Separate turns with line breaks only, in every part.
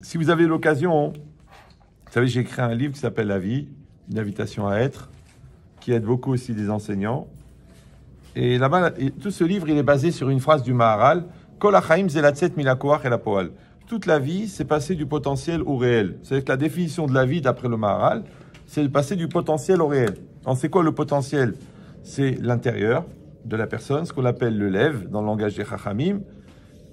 Si vous avez l'occasion, vous savez, j'ai écrit un livre qui s'appelle La vie, une invitation à être, qui aide beaucoup aussi des enseignants. Et là-bas, tout ce livre, il est basé sur une phrase du Maharal, Kol hachaim zelatzet milakoach el hapoal. Toute la vie, c'est passer du potentiel au réel. C'est que la définition de la vie, d'après le Maharal, c'est de passer du potentiel au réel. Alors, c'est quoi le potentiel? C'est l'intérieur de la personne, ce qu'on appelle le lev, dans le langage des Chachamim.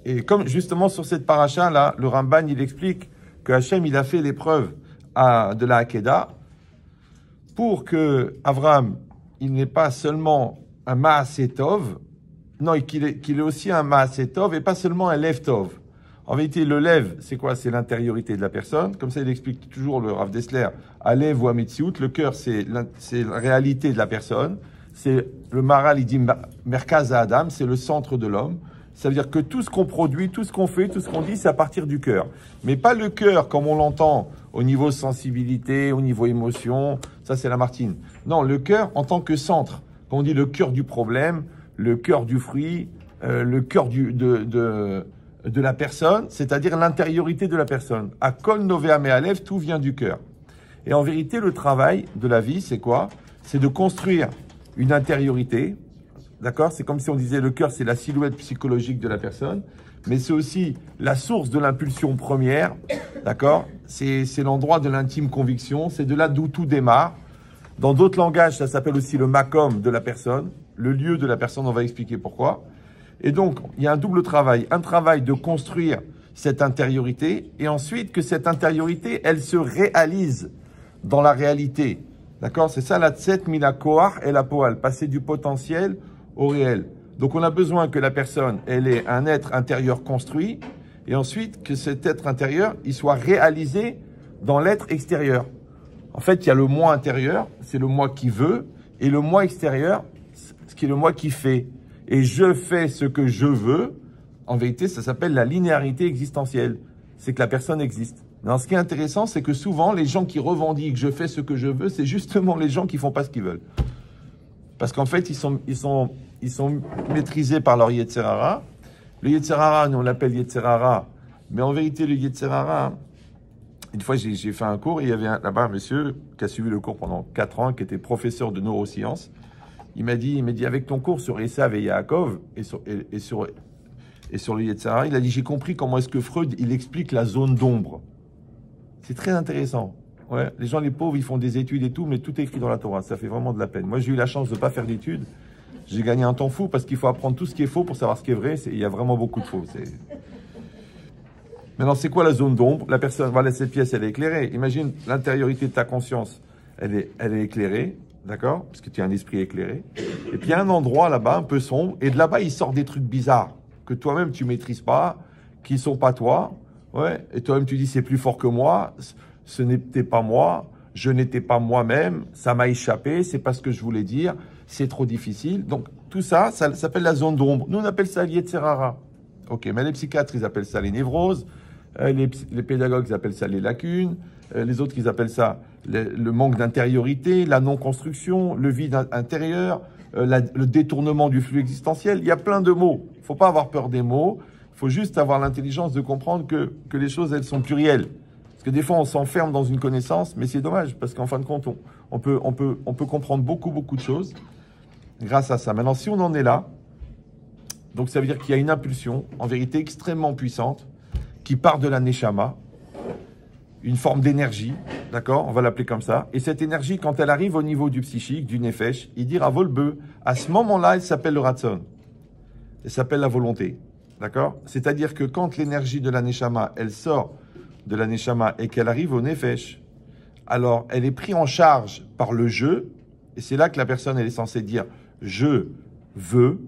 Et comme justement sur cette paracha là, le Ramban il explique que Hachem il a fait l'épreuve de la Hakeda pour que Avraham il n'est pas seulement un Maaseh Tov, non qu'il est aussi un Maaseh Tov et pas seulement un Lev Tov. En vérité le Lev c'est quoi? C'est l'intériorité de la personne. Comme ça il explique toujours le Rav Dessler à Lev ou à Metsiout. Le cœur c'est la réalité de la personne. C'est le Maharal il dit Merkaz Adam, c'est le centre de l'homme. Ça veut dire que tout ce qu'on produit, tout ce qu'on fait, tout ce qu'on dit, c'est à partir du cœur. Mais pas le cœur comme on l'entend au niveau sensibilité, au niveau émotion. Ça, c'est Lamartine. Non, le cœur en tant que centre. Quand on dit le cœur du problème, le cœur du fruit, le cœur de la personne, c'est-à-dire l'intériorité de la personne. À Kol Novea Me'alev, tout vient du cœur. Et en vérité, le travail de la vie, c'est quoi? C'est de construire une intériorité. D'accord? C'est comme si on disait le cœur, c'est la silhouette psychologique de la personne, mais c'est aussi la source de l'impulsion première. D'accord? C'est l'endroit de l'intime conviction, c'est de là d'où tout démarre. Dans d'autres langages, ça s'appelle aussi le makom de la personne, le lieu de la personne, on va expliquer pourquoi. Et donc, il y a un double travail. Un travail de construire cette intériorité, et ensuite que cette intériorité, elle se réalise dans la réalité. D'accord? C'est ça la tset milakoach et la poal, passer du potentiel au réel. Donc on a besoin que la personne, elle ait un être intérieur construit, et ensuite que cet être intérieur, il soit réalisé dans l'être extérieur. En fait, il y a le moi intérieur, c'est le moi qui veut, et le moi extérieur, ce qui est le moi qui fait. Et je fais ce que je veux, en vérité, ça s'appelle la linéarité existentielle. C'est que la personne existe. Alors, ce qui est intéressant, c'est que souvent, les gens qui revendiquent « je fais ce que je veux », c'est justement les gens qui font pas ce qu'ils veulent. Parce qu'en fait, ils sont maîtrisés par leur Yetzer Hara. Le Yetzer Hara, nous on l'appelle Yetzer Hara, mais en vérité, le Yetzer Hara, une fois j'ai fait un cours, et il y avait là-bas un monsieur qui a suivi le cours pendant 4 ans, qui était professeur de neurosciences. Il m'a dit, avec ton cours sur Esav et Yaakov, et sur le Yetzer Hara, il a dit, j'ai compris comment est-ce que Freud, il explique la zone d'ombre. C'est très intéressant. Ouais, les gens, les pauvres, ils font des études et tout, mais tout est écrit dans la Torah. Ça fait vraiment de la peine. Moi, j'ai eu la chance de ne pas faire d'études. J'ai gagné un temps fou parce qu'il faut apprendre tout ce qui est faux pour savoir ce qui est vrai. Il y a vraiment beaucoup de faux. Maintenant, c'est quoi la zone d'ombre? La personne, voilà, cette pièce, elle est éclairée. Imagine l'intériorité de ta conscience. Elle est éclairée, d'accord? Parce que tu as un esprit éclairé. Et puis, il y a un endroit là-bas, un peu sombre. Et de là-bas, il sort des trucs bizarres que toi-même, tu ne maîtrises pas, qui ne sont pas toi. Ouais. Et toi-même, tu dis, c'est plus fort que moi. Ce n'était pas moi, je n'étais pas moi-même, ça m'a échappé, c'est pas ce que je voulais dire, c'est trop difficile. Donc, tout ça, ça s'appelle la zone d'ombre. Nous, on appelle ça Yetzer Hara. Ok, mais les psychiatres, ils appellent ça les névroses, les pédagogues, ils appellent ça les lacunes, les autres, ils appellent ça le manque d'intériorité, la non-construction, le vide intérieur, le détournement du flux existentiel. Il y a plein de mots. Il ne faut pas avoir peur des mots, il faut juste avoir l'intelligence de comprendre que les choses, elles sont plurielles. Parce que des fois, on s'enferme dans une connaissance, mais c'est dommage, parce qu'en fin de compte, on peut comprendre beaucoup de choses grâce à ça. Maintenant, si on en est là, donc ça veut dire qu'il y a une impulsion, en vérité extrêmement puissante, qui part de la Neshama, une forme d'énergie, d'accord? On va l'appeler comme ça. Et cette énergie, quand elle arrive au niveau du psychique, du Nefesh, il dit à Volbeu, à ce moment-là, elle s'appelle le Ratzon. Elle s'appelle la volonté, d'accord? C'est-à-dire que quand l'énergie de la Neshama, elle sort de la Neshama et qu'elle arrive au Nefesh, alors elle est prise en charge par le je, et c'est là que la personne elle est censée dire je veux,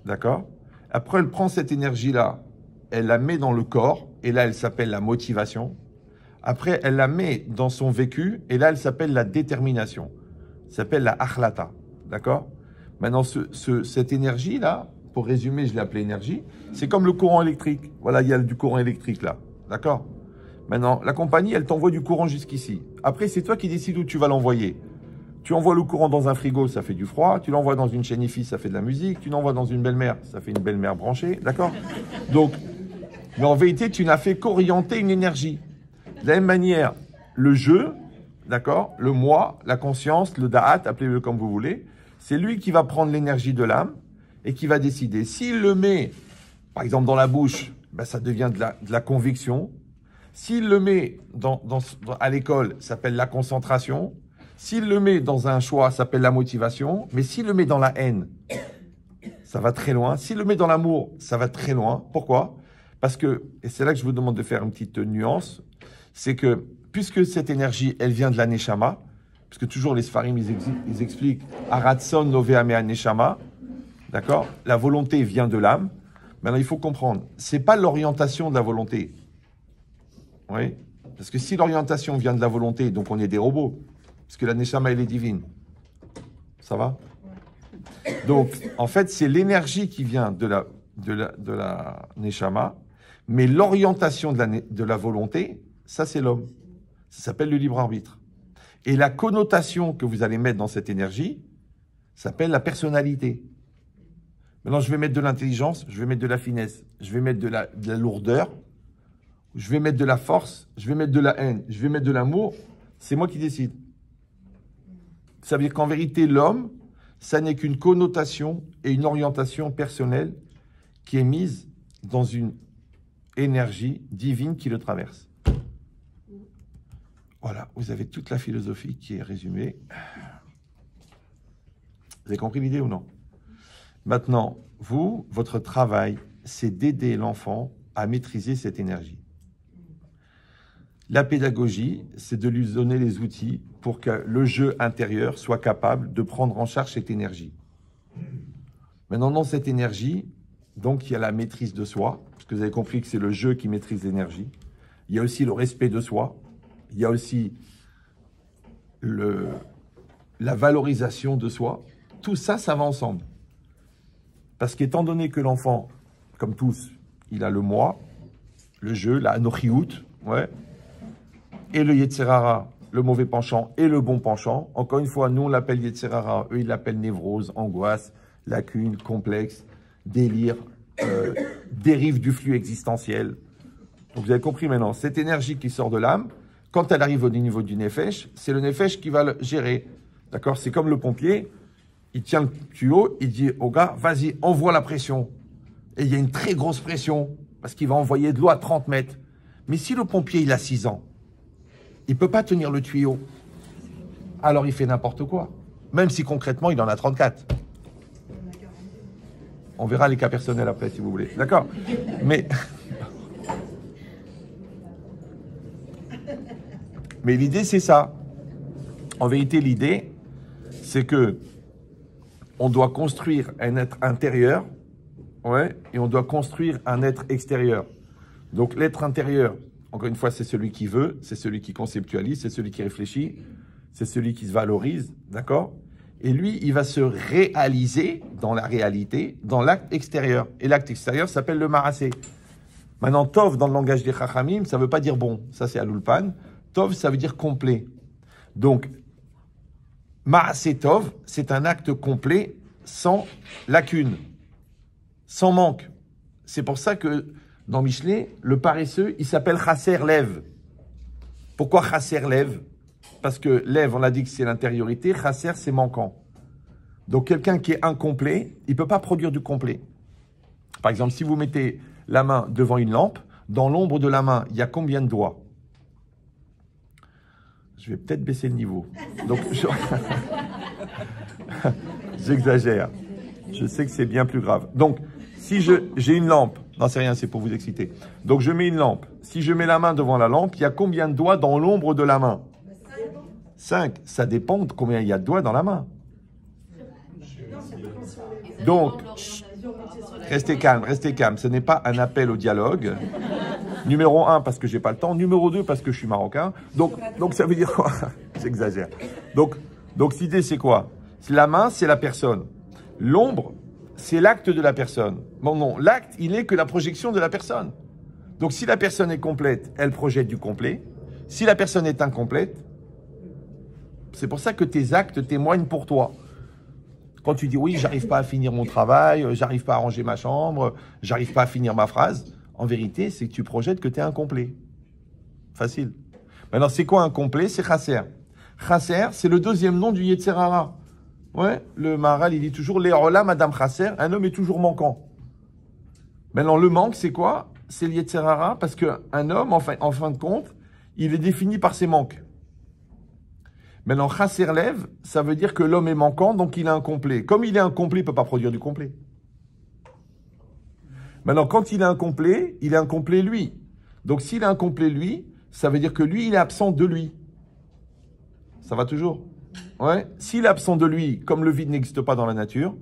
d'accord? Après elle prend cette énergie-là, elle la met dans le corps, et là elle s'appelle la motivation. Après elle la met dans son vécu, et là elle s'appelle la détermination. Ça s'appelle la achlata, d'accord? Maintenant cette énergie-là, pour résumer je l'ai appelée énergie, c'est comme le courant électrique. Voilà, il y a du courant électrique là, d'accord? Maintenant, la compagnie, elle t'envoie du courant jusqu'ici. Après, c'est toi qui décides où tu vas l'envoyer. Tu envoies le courant dans un frigo, ça fait du froid. Tu l'envoies dans une chaîne IFI, ça fait de la musique. Tu l'envoies dans une belle-mère, ça fait une belle-mère branchée. D'accord? Donc, mais en vérité, tu n'as fait qu'orienter une énergie. De la même manière, le jeu, d'accord, le moi, la conscience, le da'at, appelez-le comme vous voulez, c'est lui qui va prendre l'énergie de l'âme et qui va décider. S'il le met, par exemple, dans la bouche, ben, ça devient de la conviction. S'il le met à l'école, ça s'appelle la concentration. S'il le met dans un choix, ça s'appelle la motivation. Mais s'il le met dans la haine, ça va très loin. S'il le met dans l'amour, ça va très loin. Pourquoi? Parce que, et c'est là que je vous demande de faire une petite nuance, c'est que puisque cette énergie, elle vient de la Neshama, parce que toujours les Sfarim, ils expliquent Aratson Loveamea Neshama, d'accord? La volonté vient de l'âme. Maintenant, il faut comprendre, c'est pas l'orientation de la volonté. Oui? Parce que si l'orientation vient de la volonté, donc on est des robots, parce que la Neshama, elle est divine. Ça va? Donc, en fait, c'est l'énergie qui vient de la Neshama, mais l'orientation de la volonté, ça, c'est l'homme. Ça s'appelle le libre arbitre. Et la connotation que vous allez mettre dans cette énergie s'appelle la personnalité. Maintenant, je vais mettre de l'intelligence, je vais mettre de la finesse, je vais mettre de la lourdeur, je vais mettre de la force, je vais mettre de la haine, je vais mettre de l'amour. C'est moi qui décide. Ça veut dire qu'en vérité, l'homme, ça n'est qu'une connotation et une orientation personnelle qui est mise dans une énergie divine qui le traverse. Voilà, vous avez toute la philosophie qui est résumée. Vous avez compris l'idée ou non? Maintenant, vous, votre travail, c'est d'aider l'enfant à maîtriser cette énergie. La pédagogie, c'est de lui donner les outils pour que le jeu intérieur soit capable de prendre en charge cette énergie. Maintenant, dans cette énergie, donc il y a la maîtrise de soi, parce que vous avez compris que c'est le jeu qui maîtrise l'énergie. Il y a aussi le respect de soi. Il y a aussi la valorisation de soi. Tout ça, ça va ensemble. Parce qu'étant donné que l'enfant, comme tous, il a le moi, le jeu, la anochiout, ouais, et le yetzerara, le mauvais penchant, et le bon penchant. Encore une fois, nous, on l'appelle yetzerara, eux, ils l'appellent névrose, angoisse, lacune, complexe, délire, dérive du flux existentiel. Donc, vous avez compris maintenant, cette énergie qui sort de l'âme, quand elle arrive au niveau du nefesh, c'est le nefesh qui va le gérer. D'accord? C'est comme le pompier. Il tient le tuyau, il dit au gars, vas-y, envoie la pression. Et il y a une très grosse pression, parce qu'il va envoyer de l'eau à 30 mètres. Mais si le pompier, il a 6 ans, il ne peut pas tenir le tuyau. Alors il fait n'importe quoi. Même si concrètement, il en a 34. On verra les cas personnels après, si vous voulez. D'accord? Mais l'idée, c'est ça. En vérité, l'idée, c'est que on doit construire un être intérieur, ouais, et on doit construire un être extérieur. Donc l'être intérieur, encore une fois, c'est celui qui veut, c'est celui qui conceptualise, c'est celui qui réfléchit, c'est celui qui se valorise, d'accord? Et lui, il va se réaliser dans la réalité, dans l'acte extérieur. Et l'acte extérieur s'appelle le marassé. Maintenant, tov, dans le langage des chachamim, ça ne veut pas dire bon. Ça, c'est à l'ulpan. Tov, ça veut dire complet. Donc, marassé tov, c'est un acte complet, sans lacune, sans manque. C'est pour ça que dans Michelet, le paresseux, il s'appelle chasser lev. Pourquoi chasser lev? Parce que lev, on a dit que c'est l'intériorité, chasser, c'est manquant. Donc quelqu'un qui est incomplet, il ne peut pas produire du complet. Par exemple, si vous mettez la main devant une lampe, dans l'ombre de la main, il y a combien de doigts? Je vais peut-être baisser le niveau. Donc, j'exagère. Je sais que c'est bien plus grave. Donc, si j'ai une lampe, non, c'est rien, c'est pour vous exciter. Donc, je mets une lampe. Si je mets la main devant la lampe, il y a combien de doigts dans l'ombre de la main? 5. Ça dépend de combien il y a de doigts dans la main. Donc, restez calme, restez calme. Ce n'est pas un appel au dialogue. Numéro 1, parce que j'ai pas le temps. Numéro 2, parce que je suis marocain. Donc ça veut dire quoi? J'exagère. Donc l'idée, c'est quoi? La main, c'est la personne. L'ombre, c'est l'acte de la personne. Bon, non, l'acte, il n'est que la projection de la personne. Donc, si la personne est complète, elle projette du complet. Si la personne est incomplète, c'est pour ça que tes actes témoignent pour toi. Quand tu dis, oui, j'arrive pas à finir mon travail, j'arrive pas à ranger ma chambre, j'arrive pas à finir ma phrase, en vérité, c'est que tu projettes que tu es incomplet. Facile. Maintenant, c'est quoi incomplet? C'est chasser. Chasser, c'est le deuxième nom du Yetzer Hara. Ouais, le Maharal, il dit toujours, Léola, Madame Chasser, un homme est toujours manquant. Maintenant, le manque, c'est quoi? C'est le Yetzer Hara, parce qu'un homme, en fin de compte, il est défini par ses manques. Maintenant, chasser lève, ça veut dire que l'homme est manquant, donc il est incomplet. Comme il est incomplet, il ne peut pas produire du complet. Maintenant, quand il est incomplet lui. Donc, s'il est incomplet lui, ça veut dire que lui, il est absent de lui. Ça va toujours? Ouais. S'il est absent de lui, comme le vide n'existe pas dans la nature,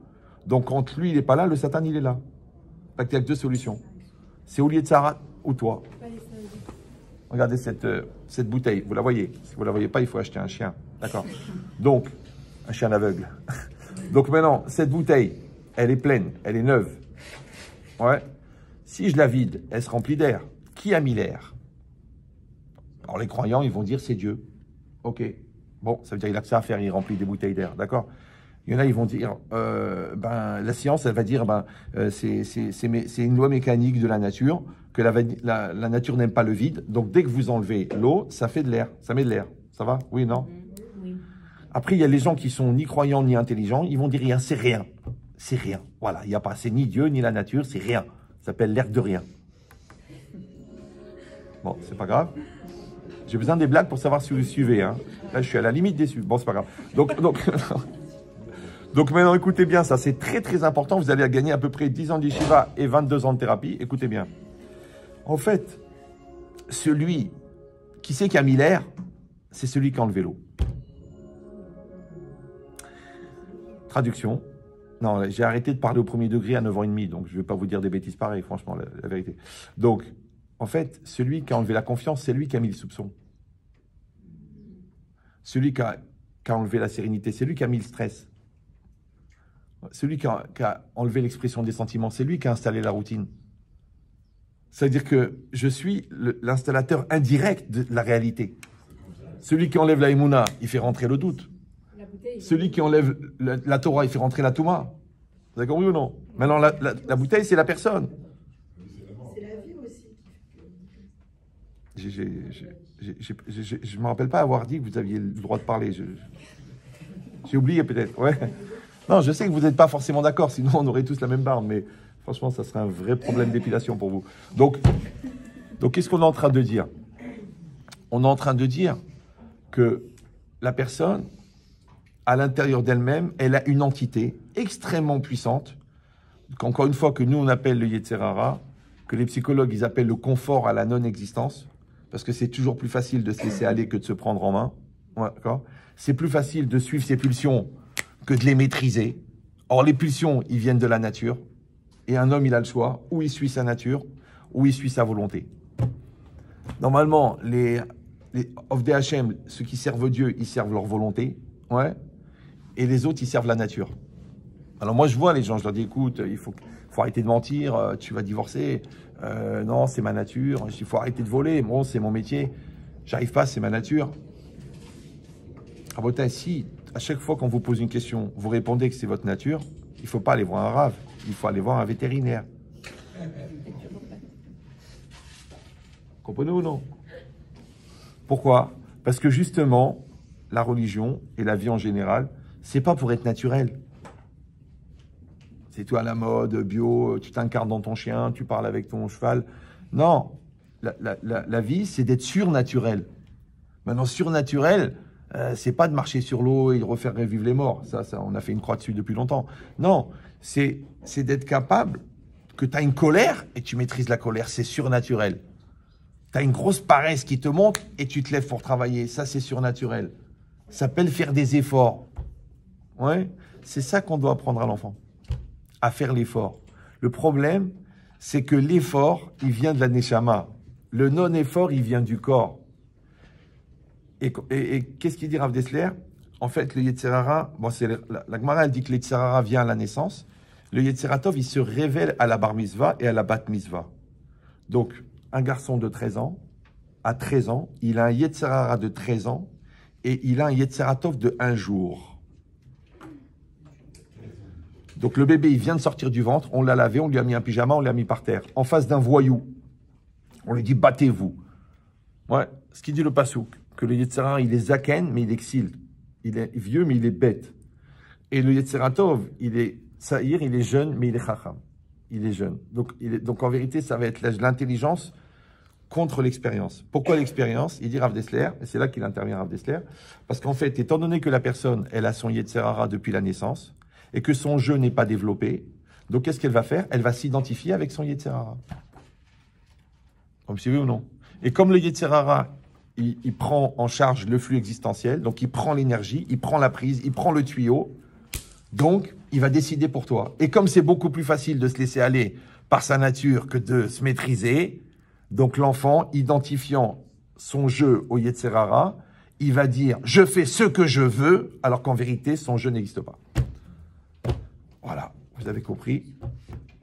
donc quand lui, il n'est pas là, le Satan, il est là. Il y a que deux solutions. C'est au Yetzer Hara ou toi. Regardez cette bouteille, vous la voyez? Si vous ne la voyez pas, il faut acheter un chien. D'accord? Donc, un chien aveugle. Donc maintenant, cette bouteille, elle est pleine, elle est neuve. Ouais. Si je la vide, elle se remplit d'air. Qui a mis l'air? Alors les croyants, ils vont dire c'est Dieu. Ok. Bon, ça veut dire qu'il a que ça à faire, il remplit des bouteilles d'air. D'accord? Il y en a, ils vont dire, la science, elle va dire, c'est une loi mécanique de la nature, que la nature n'aime pas le vide. Donc, dès que vous enlevez l'eau, ça fait de l'air, ça met de l'air. Ça va? Oui, non? Oui. Après, il y a les gens qui sont ni croyants, ni intelligents. Ils vont dire rien, c'est rien. C'est rien. Voilà, il n'y a pas, c'est ni Dieu, ni la nature, c'est rien. Ça s'appelle l'air de rien. Bon, c'est pas grave. J'ai besoin des blagues pour savoir si vous suivez. Hein. Là, je suis à la limite déçu. Bon, c'est pas grave. Donc maintenant, écoutez bien, ça c'est très très important. Vous allez gagner à peu près 10 ans d'yeshiva et 22 ans de thérapie. Écoutez bien. En fait, celui qui sait qui a mis l'air, c'est celui qui a enlevé l'eau. Traduction. Non, j'ai arrêté de parler au premier degré à 9 ans et demi, donc je ne vais pas vous dire des bêtises pareilles, franchement, la vérité. Donc, en fait, celui qui a enlevé la confiance, c'est lui qui a mis le soupçon. Celui qui a enlevé la sérénité, c'est lui qui a mis le stress. Celui qui a enlevé l'expression des sentiments, c'est lui qui a installé la routine. C'est-à-dire que je suis l'installateur indirect de la réalité. Celui qui enlève la émouna, il fait rentrer le doute. Celui qui enlève la Torah, il fait rentrer la Touma. Vous avez compris ou non? Maintenant, la bouteille, c'est la personne.
C'est la vie aussi.
Je ne me rappelle pas avoir dit que vous aviez le droit de parler. J'ai oublié peut-être. Ouais. Non, je sais que vous n'êtes pas forcément d'accord, sinon on aurait tous la même barbe, mais franchement, ça serait un vrai problème d'épilation pour vous. Donc qu'est-ce qu'on est en train de dire? On est en train de dire que la personne, à l'intérieur d'elle-même, elle a une entité extrêmement puissante, qu'encore une fois, que nous, on appelle le Yetzer Hara, que les psychologues, ils appellent le confort à la non-existence, parce que c'est toujours plus facile de se laisser aller que de se prendre en main. Ouais, d'accord? C'est plus facile de suivre ses pulsions que de les maîtriser. Or, les pulsions, ils viennent de la nature, et un homme, il a le choix, ou il suit sa nature, ou il suit sa volonté. Normalement, les Ovdei Hashem, ceux qui servent Dieu, ils servent leur volonté, ouais, et les autres, ils servent la nature. Alors moi, je vois les gens, je leur dis, écoute, il faut arrêter de mentir, tu vas divorcer, non, c'est ma nature, il faut arrêter de voler, bon, c'est mon métier, j'arrive pas, c'est ma nature. Ah, bon, si, à chaque fois qu'on vous pose une question, vous répondez que c'est votre nature, il ne faut pas aller voir un rave, il faut aller voir un vétérinaire. Comprenez ou non? Pourquoi? Parce que justement, la religion et la vie en général, c'est pas pour être naturel. C'est toi à la mode, bio, tu t'incarnes dans ton chien, tu parles avec ton cheval. Non, la vie, c'est d'être surnaturel. Maintenant, surnaturel, c'est pas de marcher sur l'eau et de refaire revivre les morts. Ça, on a fait une croix dessus depuis longtemps. Non, c'est d'être capable que tu as une colère et tu maîtrises la colère. C'est surnaturel. Tu as une grosse paresse qui te monte et tu te lèves pour travailler. Ça, c'est surnaturel. Ça s'appelle faire des efforts. Ouais, c'est ça qu'on doit apprendre à l'enfant, à faire l'effort. Le problème, c'est que l'effort, il vient de la neshama. Le non-effort, il vient du corps. Et qu'est-ce qu'il dit Rav Dessler? En fait, le Yetzer Hara, bon, la Gemara, elle dit que le Yetzer Hara vient à la naissance. Le Yetzer Hatov, il se révèle à la bar mitzvah et à la bat mitzvah. Donc, un garçon de 13 ans, à 13 ans, il a un Yetzer Hara de 13 ans et il a un Yetzer Hatov de 1 jour. Donc, le bébé, il vient de sortir du ventre, on l'a lavé, on lui a mis un pyjama, on l'a mis par terre, en face d'un voyou. On lui dit, battez-vous. Ouais, ce qu'il dit le Passouk, que le Yetzer Hara, il est zaken, mais il exile. Il est vieux, mais il est bête. Et le Yetzer Tov, il est saïr, il est jeune, mais il est chacham. Il est jeune. Donc en vérité, ça va être l'intelligence contre l'expérience. Pourquoi l'expérience? Il dit Rav Dessler, et c'est là qu'il intervient Rav Dessler, parce qu'en fait, étant donné que la personne, elle a son Yetzer Hara depuis la naissance, et que son jeu n'est pas développé, donc qu'est-ce qu'elle va faire? Elle va s'identifier avec son Yetzer Hara. Comme c'est vu ou non? Et comme le Yetzer Hara, il prend en charge le flux existentiel, donc il prend l'énergie, il prend la prise, il prend le tuyau, donc il va décider pour toi. Et comme c'est beaucoup plus facile de se laisser aller par sa nature que de se maîtriser, donc l'enfant, identifiant son jeu au Yetzer Hara, il va dire « je fais ce que je veux », alors qu'en vérité, son jeu n'existe pas. Voilà, vous avez compris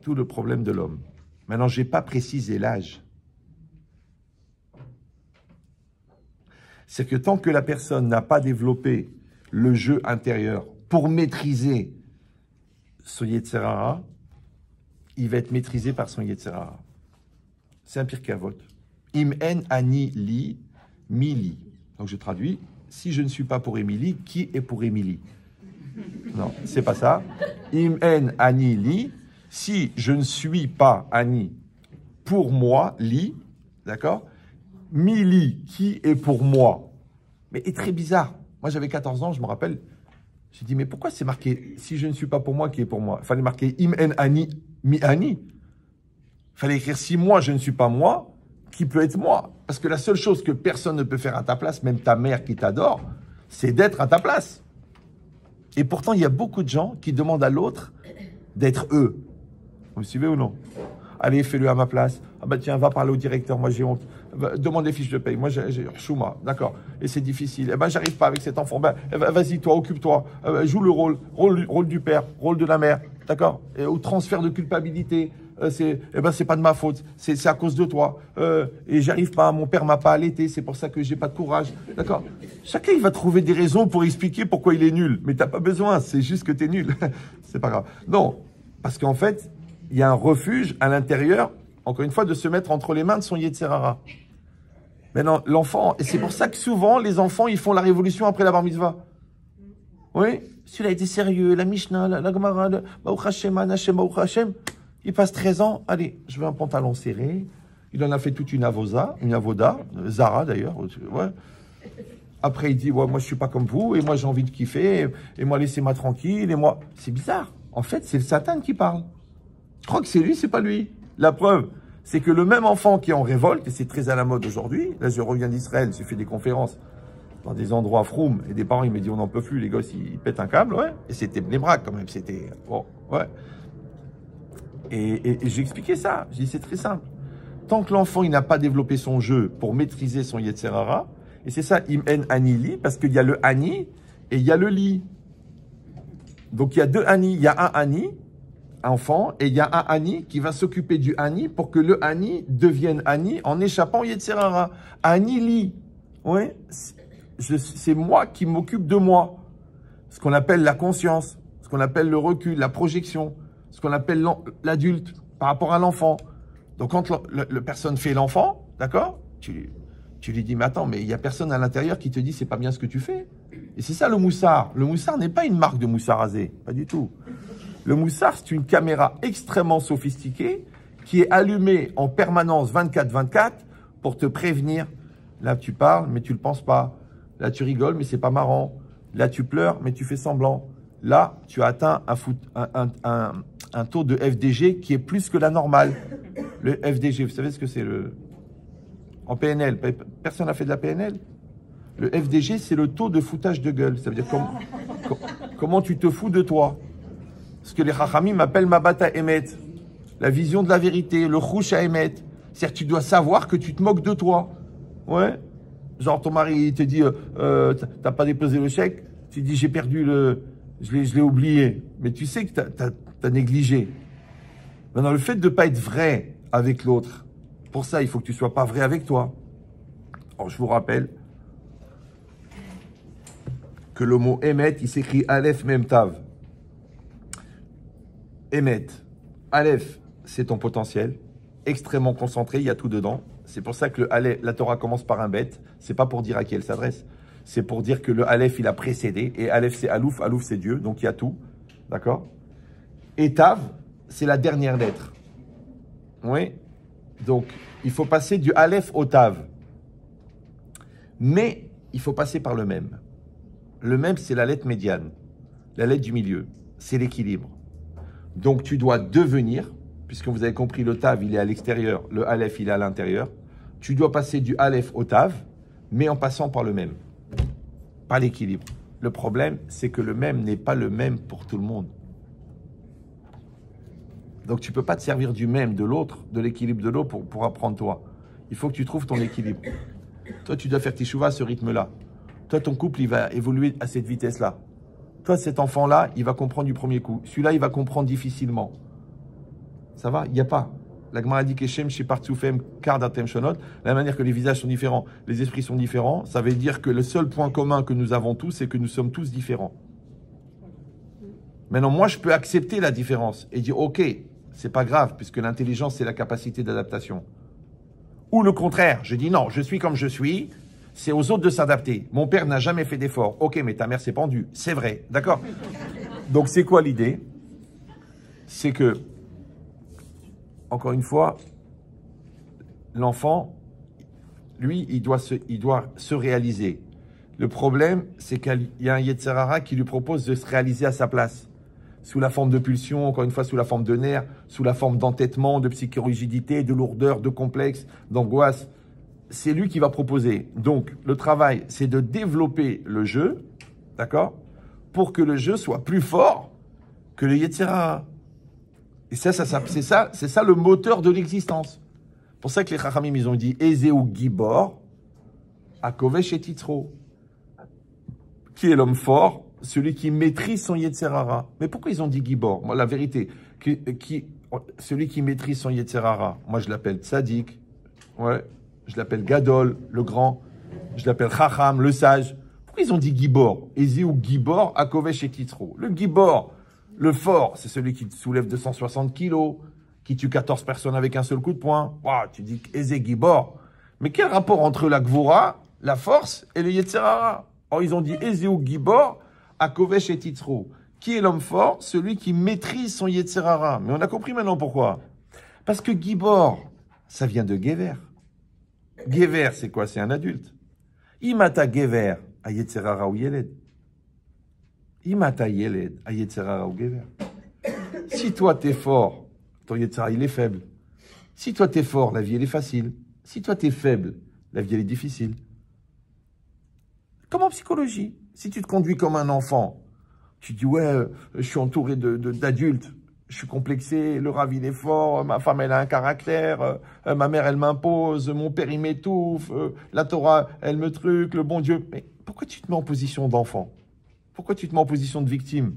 tout le problème de l'homme. Maintenant, je n'ai pas précisé l'âge. C'est que tant que la personne n'a pas développé le jeu intérieur pour maîtriser son Yetzer Hara, il va être maîtrisé par son Yetzer Hara. C'est un pire qu'avot. Im en ani li, mi li. Donc je traduis, si je ne suis pas pour Émilie, qui est pour Émilie? Non, c'est pas ça. Im en ani li, si je ne suis pas Annie pour moi, li, d'accord? Mi li, qui est pour moi? Mais est très bizarre. Moi j'avais 14 ans, je me rappelle. J'ai dit, mais pourquoi c'est marqué si je ne suis pas pour moi, qui est pour moi? Il fallait marquer im en ani, mi ani. Il fallait écrire si moi je ne suis pas moi, qui peut être moi? Parce que la seule chose que personne ne peut faire à ta place, même ta mère qui t'adore, c'est d'être à ta place. Et pourtant, il y a beaucoup de gens qui demandent à l'autre d'être eux. Vous me suivez ou non? Allez, fais-le à ma place. Ah bah tiens, va parler au directeur, moi j'ai honte. Demande des fiches de paye. Moi j'ai chouma, d'accord. Et c'est difficile. Eh ben j'arrive pas avec cet enfant. Ben vas-y, toi, occupe-toi. Joue le rôle du père, rôle de la mère, d'accord. Et au transfert de culpabilité. C'est pas de ma faute, c'est à cause de toi. Et j'arrive pas, mon père m'a pas allaité, c'est pour ça que j'ai pas de courage. D'accord? Chacun, il va trouver des raisons pour expliquer pourquoi il est nul. Mais t'as pas besoin, c'est juste que t'es nul. C'est pas grave. Non, parce qu'en fait, il y a un refuge à l'intérieur, encore une fois, de se mettre entre les mains de son Yetzer Hara. Maintenant, l'enfant, et c'est pour ça que souvent, les enfants, ils font la révolution après la bar mitzvah. Oui, celui-là était sérieux, la Mishnah, la Gemara, le Baruch Hashem, Anashem, Baruch Hashem. Il passe 13 ans, allez, je veux un pantalon serré. Il en a fait toute une avoda, Zara d'ailleurs. Ouais. Après, il dit, ouais, moi je suis pas comme vous, et moi j'ai envie de kiffer, et moi laissez-moi tranquille, et moi... C'est bizarre. En fait, c'est le Satan qui parle. Je crois que c'est lui, c'est pas lui. La preuve, c'est que le même enfant qui est en révolte, et c'est très à la mode aujourd'hui, là je reviens d'Israël, j'ai fait des conférences dans des endroits froum, et des parents ils me disent on n'en peut plus, les gosses ils pètent un câble, ouais. Et c'était Bnei-Brak quand même, c'était... Bon, ouais. Et j'ai expliqué ça. J'ai dit, c'est très simple. Tant que l'enfant, il n'a pas développé son jeu pour maîtriser son Yetzer Hara, et c'est ça, im en ani li, parce qu'il y a le ani et il y a le li. Donc, il y a deux ani. Il y a un ani, enfant, et il y a un ani qui va s'occuper du ani pour que le ani devienne ani en échappant au Yetzer Hara. Ani li. Oui, c'est moi qui m'occupe de moi. Ce qu'on appelle la conscience, ce qu'on appelle le recul, la projection. Ce qu'on appelle l'adulte par rapport à l'enfant. Donc, quand la personne fait l'enfant, d'accord, tu lui dis, mais attends, mais il n'y a personne à l'intérieur qui te dit, c'est pas bien ce que tu fais. Et c'est ça le moussard. Le moussard n'est pas une marque de moussard rasé, pas du tout. Le moussard, c'est une caméra extrêmement sophistiquée qui est allumée en permanence 24/24 pour te prévenir. Là, tu parles, mais tu le penses pas. Là, tu rigoles, mais c'est pas marrant. Là, tu pleures, mais tu fais semblant. Là, tu as atteint un taux de FDG qui est plus que la normale. Le FDG, vous savez ce que c'est en PNL? Personne n'a fait de la PNL? Le FDG, c'est le taux de foutage de gueule. Ça veut dire comment tu te fous de toi. Ce que les Chachamim appellent Mabata Emet. La vision de la vérité, le Chouch à Emet. C'est-à-dire que tu dois savoir que tu te moques de toi. Ouais. Genre ton mari il te dit, t'as pas déposé le chèque. Tu dis, j'ai perdu je l'ai oublié. Mais tu sais que t'as négligé. Maintenant, le fait de ne pas être vrai avec l'autre, pour ça, il faut que tu ne sois pas vrai avec toi. Alors, je vous rappelle que le mot Emet, il s'écrit Aleph Mem Tav. Emet. Aleph, c'est ton potentiel, extrêmement concentré, il y a tout dedans. C'est pour ça que le Aleph, la Torah commence par un bête. C'est pas pour dire à qui elle s'adresse. C'est pour dire que le Aleph, il a précédé. Et Aleph, c'est Alouf. Alouf, c'est Dieu. Donc, il y a tout. D'accord? Et Tav, c'est la dernière lettre. Oui. Donc, il faut passer du Aleph au Tav. Mais, il faut passer par le Mem. Le Mem, c'est la lettre médiane. La lettre du milieu. C'est l'équilibre. Donc, tu dois devenir, puisque vous avez compris, le Tav, il est à l'extérieur, le Aleph, il est à l'intérieur. Tu dois passer du Aleph au Tav, mais en passant par le Mem. Pas l'équilibre. Le problème, c'est que le Mem n'est pas le même pour tout le monde. Donc, tu ne peux pas te servir du Mem de l'autre, de l'équilibre de l'autre pour apprendre toi. Il faut que tu trouves ton équilibre. Toi, tu dois faire Teshuvah à ce rythme-là. Toi, ton couple, il va évoluer à cette vitesse-là. Toi, cet enfant-là, il va comprendre du premier coup. Celui-là, il va comprendre difficilement. Ça va? Il n'y a pas. La Gemara dit qu'Eshem, chez Partsoufem, Kardatem Shonot, la manière que les visages sont différents, les esprits sont différents, ça veut dire que le seul point commun que nous avons tous, c'est que nous sommes tous différents. Maintenant, moi, je peux accepter la différence et dire, ok, c'est pas grave, puisque l'intelligence, c'est la capacité d'adaptation. Ou le contraire, je dis non, je suis comme je suis, c'est aux autres de s'adapter. Mon père n'a jamais fait d'effort. Ok, mais ta mère s'est pendue. C'est vrai, d'accord? Donc, c'est quoi l'idée? C'est que, encore une fois, l'enfant, lui, il doit se réaliser. Le problème, c'est qu'il y a un Yetzer Hara qui lui propose de se réaliser à sa place. Sous la forme de pulsion, encore une fois, sous la forme de nerfs, sous la forme d'entêtement, de psychorigidité, de lourdeur, de complexe, d'angoisse. C'est lui qui va proposer. Donc, le travail, c'est de développer le jeu, d'accord, pour que le jeu soit plus fort que le Yetzer Hara. Et c'est ça le moteur de l'existence. C'est pour ça que les Chachamim, ils ont dit Ezeu Gibor, Akovesh et Titzro. Qui est l'homme fort? Celui qui maîtrise son Yetzer Hara. Mais pourquoi ils ont dit Gibor? Moi, la vérité, celui qui maîtrise son Yetzer Hara, moi je l'appelle Tzadik, ouais, je l'appelle Gadol, le grand, je l'appelle Chacham, le sage. Pourquoi ils ont dit Gibor? Ezeu Gibor, Akovesh et Titzro. Le Gibor, le fort, c'est celui qui soulève 260 kilos, qui tue 14 personnes avec un seul coup de poing. Wow, tu dis Ezé Gibor. Mais quel rapport entre la Gvura, la force, et le Yetzer Hara? Oh, ils ont dit Ezeu Gibor, Akovesh et Titzro. Qui est l'homme fort? Celui qui maîtrise son Yetzer Hara. Mais on a compris maintenant pourquoi. Parce que Gibor, ça vient de Gever. Gever, c'est quoi? C'est un adulte. Imata Gever, a Yetzer Hara ou Yeled. Imata Yeled, a Yetzer Hara ou Gever. Si toi, t'es fort, ton Yetzer Hara, il est faible. Si toi, t'es fort, la vie, elle est facile. Si toi, t'es faible, la vie, elle est difficile. Comme en psychologie. Si tu te conduis comme un enfant, tu dis, ouais, je suis entouré d'adultes, je suis complexé, le rav, il est fort, ma femme, elle a un caractère, ma mère, elle m'impose, mon père, il m'étouffe, la Torah, elle me truque, le bon Dieu. Mais pourquoi tu te mets en position d'enfant? Pourquoi tu te mets en position de victime?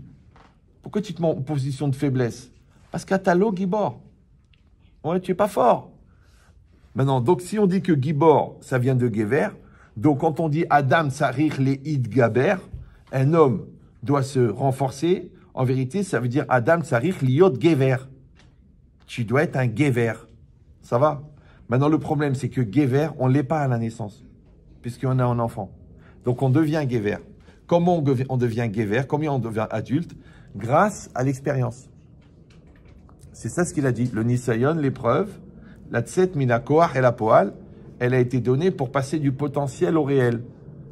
Pourquoi tu te mets en position de faiblesse? Parce qu'à ta lo, Gibor. Ouais, tu n'es pas fort. Maintenant, donc si on dit que Gibor, ça vient de Gever, donc quand on dit Adam Sarich Le'id Gaber, un homme doit se renforcer, en vérité, ça veut dire Adam Sarich Liot Gever. Tu dois être un Gever. Ça va? Maintenant, le problème, c'est que Gever, on ne l'est pas à la naissance, puisqu'on a un enfant. Donc on devient Gever. Comment on devient Gever? Comment on devient adulte? Grâce à l'expérience. C'est ça ce qu'il a dit. Le Nisayon, l'épreuve, la Tset Minakoach et la Poal, elle a été donnée pour passer du potentiel au réel.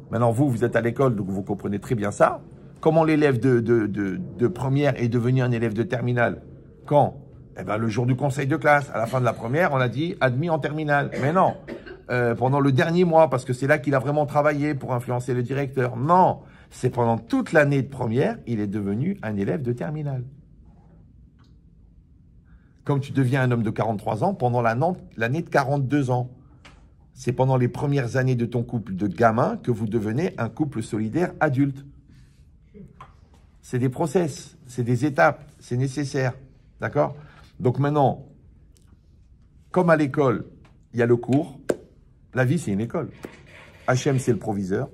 Maintenant, vous êtes à l'école, donc vous comprenez très bien ça. Comment l'élève de première est devenu un élève de terminale? Quand? Eh bien, le jour du conseil de classe. À la fin de la première, on a dit admis en terminale. Mais non, pendant le dernier mois, parce que c'est là qu'il a vraiment travaillé pour influencer le directeur. Non, c'est pendant toute l'année de première, il est devenu un élève de terminale. Comme tu deviens un homme de 43 ans pendant l'année de 42 ans. C'est pendant les premières années de ton couple de gamin que vous devenez un couple solidaire adulte. C'est des process, c'est des étapes, c'est nécessaire. D'accord? Donc maintenant, comme à l'école, il y a le cours. La vie, c'est une école. Hachem, c'est le proviseur.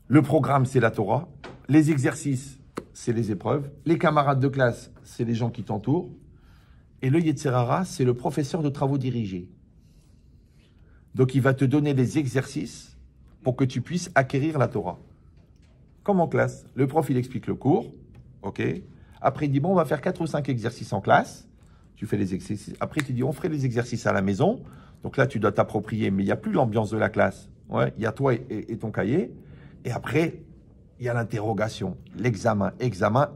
Le programme, c'est la Torah. Les exercices, c'est les épreuves. Les camarades de classe, c'est les gens qui t'entourent. Et le Yetzer Hara, c'est le professeur de travaux dirigés. Donc, il va te donner des exercices pour que tu puisses acquérir la Torah. Comme en classe. Le prof, il explique le cours. OK. Après, il dit, bon, on va faire 4 ou 5 exercices en classe. Tu fais les exercices. Après, tu dis, on ferait les exercices à la maison. Donc là, tu dois t'approprier. Mais il n'y a plus l'ambiance de la classe. Ouais, il y a toi et ton cahier. Et après, il y a l'interrogation, l'examen, examen.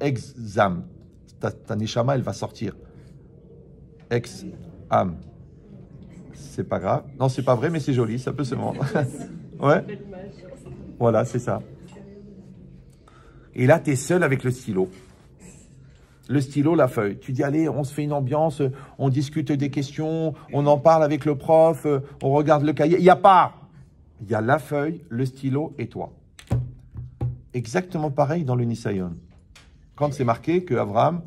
Ta neshama, elle va sortir. Ex-âme. C'est pas grave. Non, c'est pas vrai, mais c'est joli, ça peut se vendre. Ouais. Voilà, c'est ça. Et là, tu es seul avec le stylo. Le stylo, la feuille. Tu dis, allez, on se fait une ambiance, on discute des questions, on en parle avec le prof, on regarde le cahier. Il n'y a pas. Il y a la feuille, le stylo et toi. Exactement pareil dans le Nisayon. Quand c'est marqué que Abraham,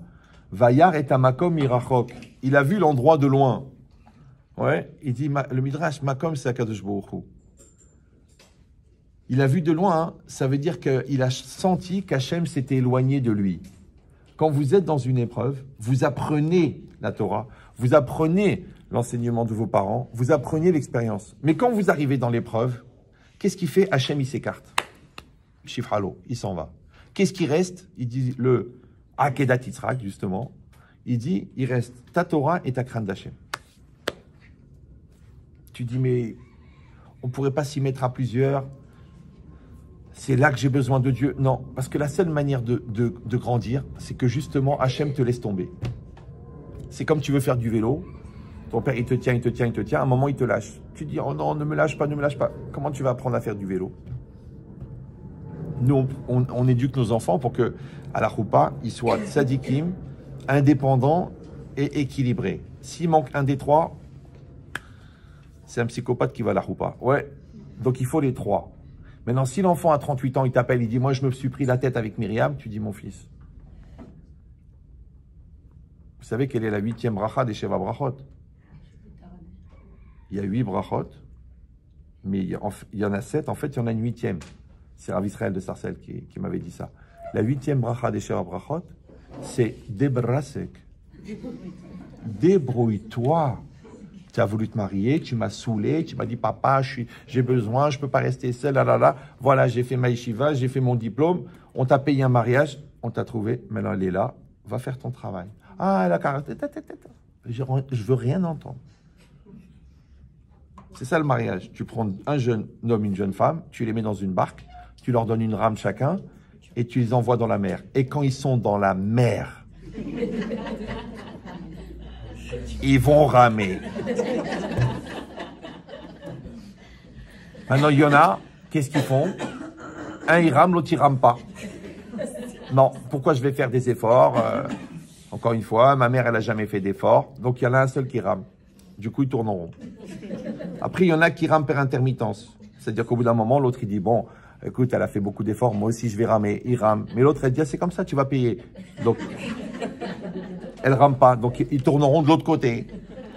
Vayar et Makom Mirachok, il a vu l'endroit de loin. Ouais, il dit, le Midrash, Makom, c'est Akadosh Baruch Hu. Il a vu de loin, hein, ça veut dire qu'il a senti qu'Hachem s'était éloigné de lui. Quand vous êtes dans une épreuve, vous apprenez la Torah, vous apprenez l'enseignement de vos parents, vous apprenez l'expérience. Mais quand vous arrivez dans l'épreuve, qu'est-ce qu'il fait? Hachem, il s'écarte. Shifralo, il s'en va. Qu'est-ce qui reste? Il dit le Akedat Yitzhak, justement. Il dit, il reste ta Torah et ta crainte d'Hachem. Tu dis, mais on ne pourrait pas s'y mettre à plusieurs. C'est là que j'ai besoin de Dieu. Non, parce que la seule manière de grandir, c'est que justement, Hachem te laisse tomber. C'est comme tu veux faire du vélo. Ton père, il te tient, il te tient, il te tient. À un moment, il te lâche. Tu dis, oh non, ne me lâche pas, ne me lâche pas. Comment tu vas apprendre à faire du vélo? Nous, on éduque nos enfants pour que, à la choupa, ils soient tzadikim, indépendants et équilibrés. S'il manque un des trois, c'est un psychopathe qui va à la choupa. Ouais, donc il faut les trois. Maintenant, si l'enfant a 38 ans, il t'appelle, il dit, moi je me suis pris la tête avec Myriam, tu dis, mon fils. Vous savez quelle est la 8e bracha des Sheva Brachot? Il y a 8 brachot, mais il y en a 7, en fait il y en a une 8e. C'est Rav Israël de Sarcelles qui m'avait dit ça. La 8e bracha des Sheva Brachot, c'est Debrasek. Débrouille-toi. Tu as voulu te marier, tu m'as saoulé, tu m'as dit, papa, j'ai besoin, je ne peux pas rester seul, là, là, là. Voilà, j'ai fait ma yeshiva, j'ai fait mon diplôme, on t'a payé un mariage, on t'a trouvé, maintenant elle est là, va faire ton travail. Ah, elle a caractère, je veux rien entendre. C'est ça le mariage. Tu prends un jeune homme, une jeune femme, tu les mets dans une barque, tu leur donnes une rame chacun, et tu les envoies dans la mer. Et quand ils sont dans la mer, ils vont ramer. Maintenant, il y en a, qu'est-ce qu'ils font? Un, il rame, l'autre, il rame pas. Non, pourquoi je vais faire des efforts? Encore une fois, ma mère, elle n'a jamais fait d'efforts. Donc, il y en a un seul qui rame. Du coup, ils tournent en rond. Après, il y en a qui rament par intermittence. C'est-à-dire qu'au bout d'un moment, l'autre, il dit, bon, écoute, elle a fait beaucoup d'efforts, moi aussi, je vais ramer. Il rame. Mais l'autre, elle dit, ah, c'est comme ça, tu vas payer. Donc, elle rame pas. Donc, ils tourneront de l'autre côté.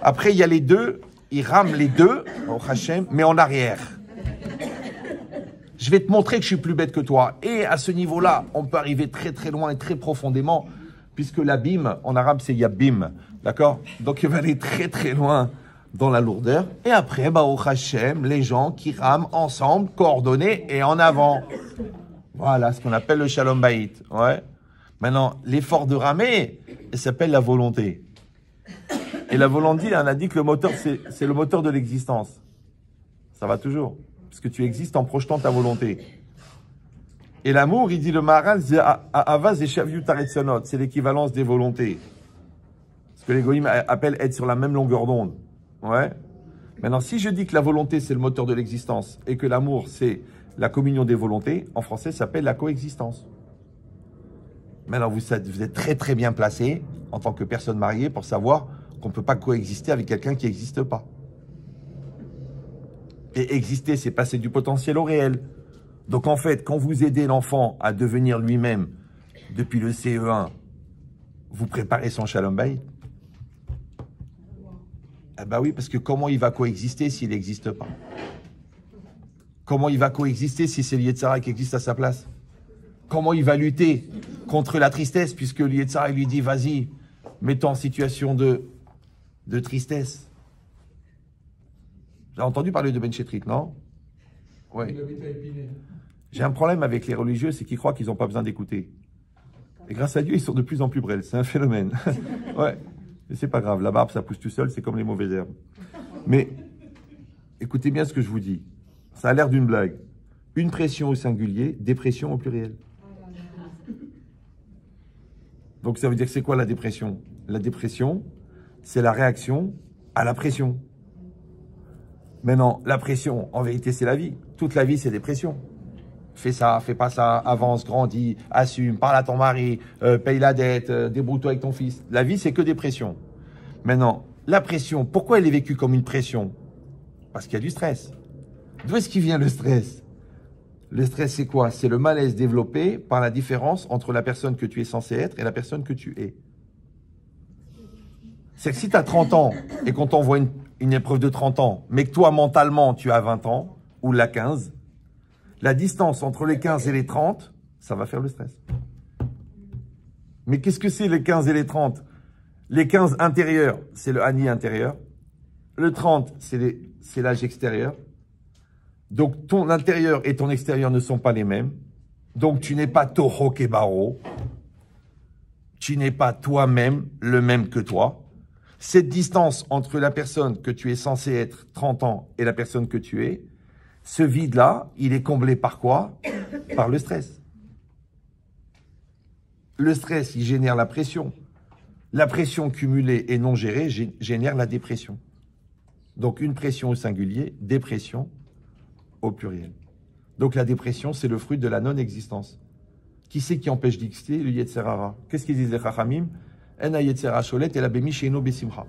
Après, il y a les deux. Ils rament les deux, au Hachem, mais en arrière. Je vais te montrer que je suis plus bête que toi. Et à ce niveau-là, on peut arriver très très loin et très profondément, puisque l'abîme, en arabe, c'est yabim. D'accord? Donc, il va aller très très loin dans la lourdeur. Et après, au Hachem, les gens qui rament ensemble, coordonnés et en avant. Voilà ce qu'on appelle le Shalom Bayit. Ouais. Maintenant, l'effort de ramer, il s'appelle la volonté. Et la volonté, on a dit que le moteur, c'est le moteur de l'existence. Ça va toujours. Parce que tu existes en projetant ta volonté. Et l'amour, il dit le Maharal, c'est l'équivalence des volontés. Ce que les goïms appellent être sur la même longueur d'onde. Ouais. Maintenant, si je dis que la volonté, c'est le moteur de l'existence, et que l'amour, c'est la communion des volontés, en français, ça s'appelle la coexistence. Maintenant, vous êtes très très bien placé, en tant que personne mariée, pour savoir qu'on ne peut pas coexister avec quelqu'un qui n'existe pas. Et exister, c'est passer du potentiel au réel. Donc en fait, quand vous aidez l'enfant à devenir lui-même depuis le CE1, vous préparez son Shalom Bayit. Ah bah oui, parce que comment il va coexister s'il n'existe pas? Comment il va coexister si c'est l'Yetzara qui existe à sa place? Comment il va lutter contre la tristesse, puisque l'Yetzara lui dit, vas-y, mets-toi en situation de tristesse. Vous avez entendu parler de Ben Chetrit, non? Oui.
Il habite à Épinay.
J'ai un problème avec les religieux, c'est qu'ils croient qu'ils n'ont pas besoin d'écouter. Et grâce à Dieu, ils sont de plus en plus brels. C'est un phénomène. Ouais. Mais c'est pas grave. La barbe, ça pousse tout seul. C'est comme les mauvaises herbes. Mais écoutez bien ce que je vous dis. Ça a l'air d'une blague. Une pression au singulier, dépression au pluriel. Donc ça veut dire que c'est quoi la dépression? La dépression, c'est la réaction à la pression. Maintenant, la pression, en vérité, c'est la vie. Toute la vie, c'est des pressions. Fais ça, fais pas ça, avance, grandis, assume, parle à ton mari, paye la dette, débrouille-toi avec ton fils. La vie, c'est que des pressions. Maintenant, la pression, pourquoi elle est vécue comme une pression? Parce qu'il y a du stress. D'où est-ce qu'il vient le stress? Le stress, c'est quoi? C'est le malaise développé par la différence entre la personne que tu es censé être et la personne que tu es. C'est que si tu as 30 ans et qu'on t'envoie une épreuve de 30 ans, mais que toi, mentalement, tu as 20 ans, ou la 15, la distance entre les 15 et les 30, ça va faire le stress. Mais qu'est-ce que c'est les 15 et les 30? Les 15 intérieurs, c'est le Ani intérieur. Le 30, c'est l'âge extérieur. Donc, ton intérieur et ton extérieur ne sont pas les mêmes. Donc, tu n'es pas Toho Kebaro. Tu n'es pas toi-même le même que toi. Cette distance entre la personne que tu es censé être 30 ans et la personne que tu es, ce vide-là, il est comblé par quoi? Par le stress. Le stress, il génère la pression. La pression cumulée et non gérée génère la dépression. Donc, une pression au singulier, dépression au pluriel. Donc, la dépression, c'est le fruit de la non-existence. Qui c'est qui empêche d'exister? Le Yetzer Hara. Qu'est-ce qu'ils disent les Chachamim? En Yetzer Hara Sholet et la Bemi Sheino Besimcha.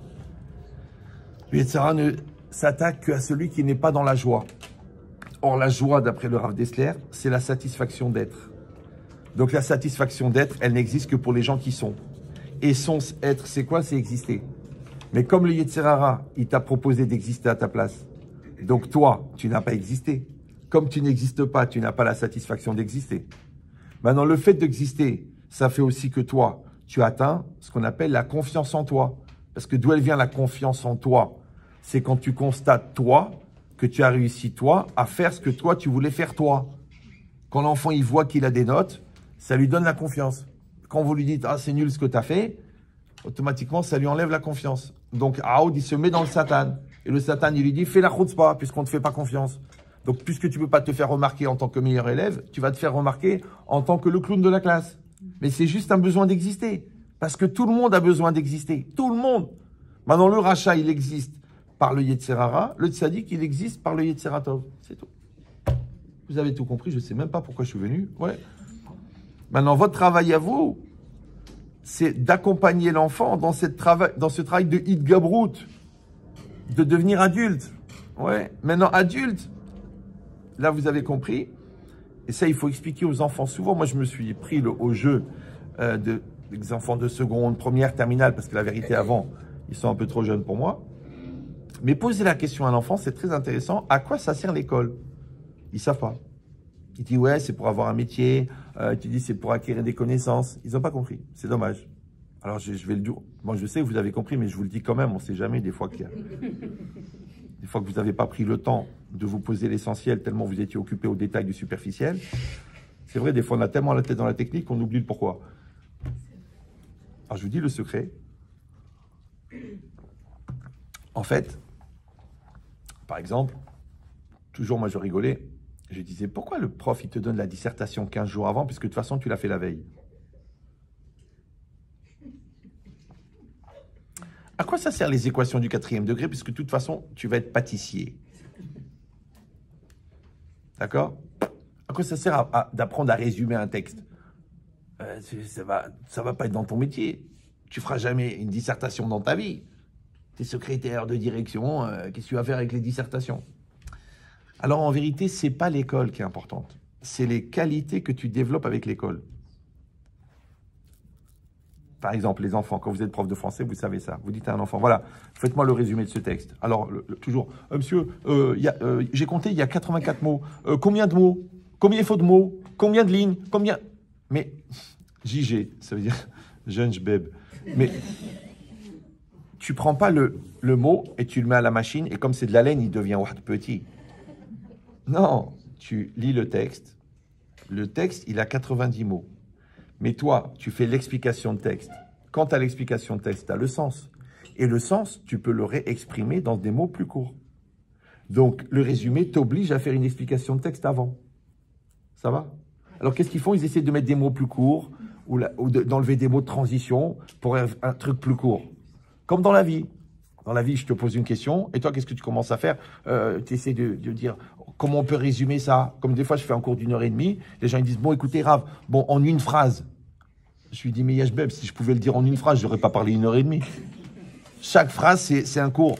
Le Yetzer Hara ne s'attaque qu'à celui qui n'est pas dans la joie. Or, la joie, d'après le Rav Dessler, c'est la satisfaction d'être. Donc, la satisfaction d'être, elle n'existe que pour les gens qui sont. Et son être, c'est quoi? C'est exister. Mais comme le Yetzer Hara, il t'a proposé d'exister à ta place. Donc, toi, tu n'as pas existé. Comme tu n'existes pas, tu n'as pas la satisfaction d'exister. Maintenant, le fait d'exister, ça fait aussi que toi, tu atteins ce qu'on appelle la confiance en toi. Parce que d'où elle vient la confiance en toi? C'est quand tu constates, toi, que tu as réussi, toi, à faire ce que toi, tu voulais faire, toi. Quand l'enfant, il voit qu'il a des notes, ça lui donne la confiance. Quand vous lui dites, ah, c'est nul ce que tu as fait, automatiquement, ça lui enlève la confiance. Donc, Aoud, il se met dans le Satan. Et le Satan, il lui dit, fais la chutzpah, puisqu'on ne te fait pas confiance. Donc, puisque tu ne peux pas te faire remarquer en tant que meilleur élève, tu vas te faire remarquer en tant que le clown de la classe. Mais c'est juste un besoin d'exister. Parce que tout le monde a besoin d'exister. Tout le monde. Maintenant, le rachat, il existe par le Yetzer Hara. Le tzaddik, il existe par le Yetzer Tov. C'est tout. Vous avez tout compris. Je ne sais même pas pourquoi je suis venu. Ouais. Maintenant, votre travail à vous, c'est d'accompagner l'enfant dans ce travail de Hitgabrout, de devenir adulte. Ouais. Maintenant, adulte, là, vous avez compris. Et ça, il faut expliquer aux enfants. Souvent, moi, je me suis pris au jeu des enfants de seconde, première, terminale, parce que la vérité, avant, ils sont un peu trop jeunes pour moi. Mais poser la question à un enfant, c'est très intéressant. À quoi ça sert l'école? Ils ne savent pas. Ils disent, ouais, c'est pour avoir un métier. Tu dis, c'est pour acquérir des connaissances. Ils n'ont pas compris. C'est dommage. Alors, je vais le dire. Moi, je sais que vous avez compris, mais je vous le dis quand même. On ne sait jamais des fois qu'il y a... Des fois que vous n'avez pas pris le temps de vous poser l'essentiel tellement vous étiez occupé aux détails du superficiel. C'est vrai, des fois, on a tellement la tête dans la technique qu'on oublie le pourquoi. Alors, je vous dis le secret. En fait, par exemple, toujours moi je rigolais, je disais, pourquoi le prof il te donne la dissertation 15 jours avant, puisque de toute façon tu l'as fait la veille? À quoi ça sert les équations du 4e degré, puisque de toute façon tu vas être pâtissier? D'accord? À quoi ça sert d'apprendre à résumer un texte? Ça va pas être dans ton métier. Tu feras jamais une dissertation dans ta vie. Tu es secrétaire de direction, qu'est-ce que tu vas faire avec les dissertations? Alors en vérité, c'est pas l'école qui est importante. C'est les qualités que tu développes avec l'école. Par exemple, les enfants, quand vous êtes prof de français, vous savez ça. Vous dites à un enfant, voilà, faites-moi le résumé de ce texte. Alors, toujours, monsieur, j'ai compté, il y a 84 mots. Combien de mots? Combien il faut de mots? Combien de lignes? Combien? Mais, JG, ça veut dire jeune beb. Mais, tu prends pas le mot et tu le mets à la machine et comme c'est de la laine, il devient petit. Non, tu lis le texte. Le texte, il a 90 mots. Mais toi, tu fais l'explication de texte. Quand tu as l'explication de texte, tu as le sens. Et le sens, tu peux le réexprimer dans des mots plus courts. Donc, le résumé t'oblige à faire une explication de texte avant. Ça va? Alors, qu'est-ce qu'ils font? Ils essaient de mettre des mots plus courts ou d'enlever des mots de transition pour un truc plus court. Comme dans la vie. Dans la vie, je te pose une question et toi, qu'est-ce que tu commences à faire? Tu essaies de dire comment on peut résumer ça. Comme des fois, je fais un cours d'1h30. Les gens ils disent, bon, écoutez, Rav, bon, en une phrase. Je lui dis, mais Yashbeb, si je pouvais le dire en une phrase, je n'aurais pas parlé 1h30. Chaque phrase, c'est un cours.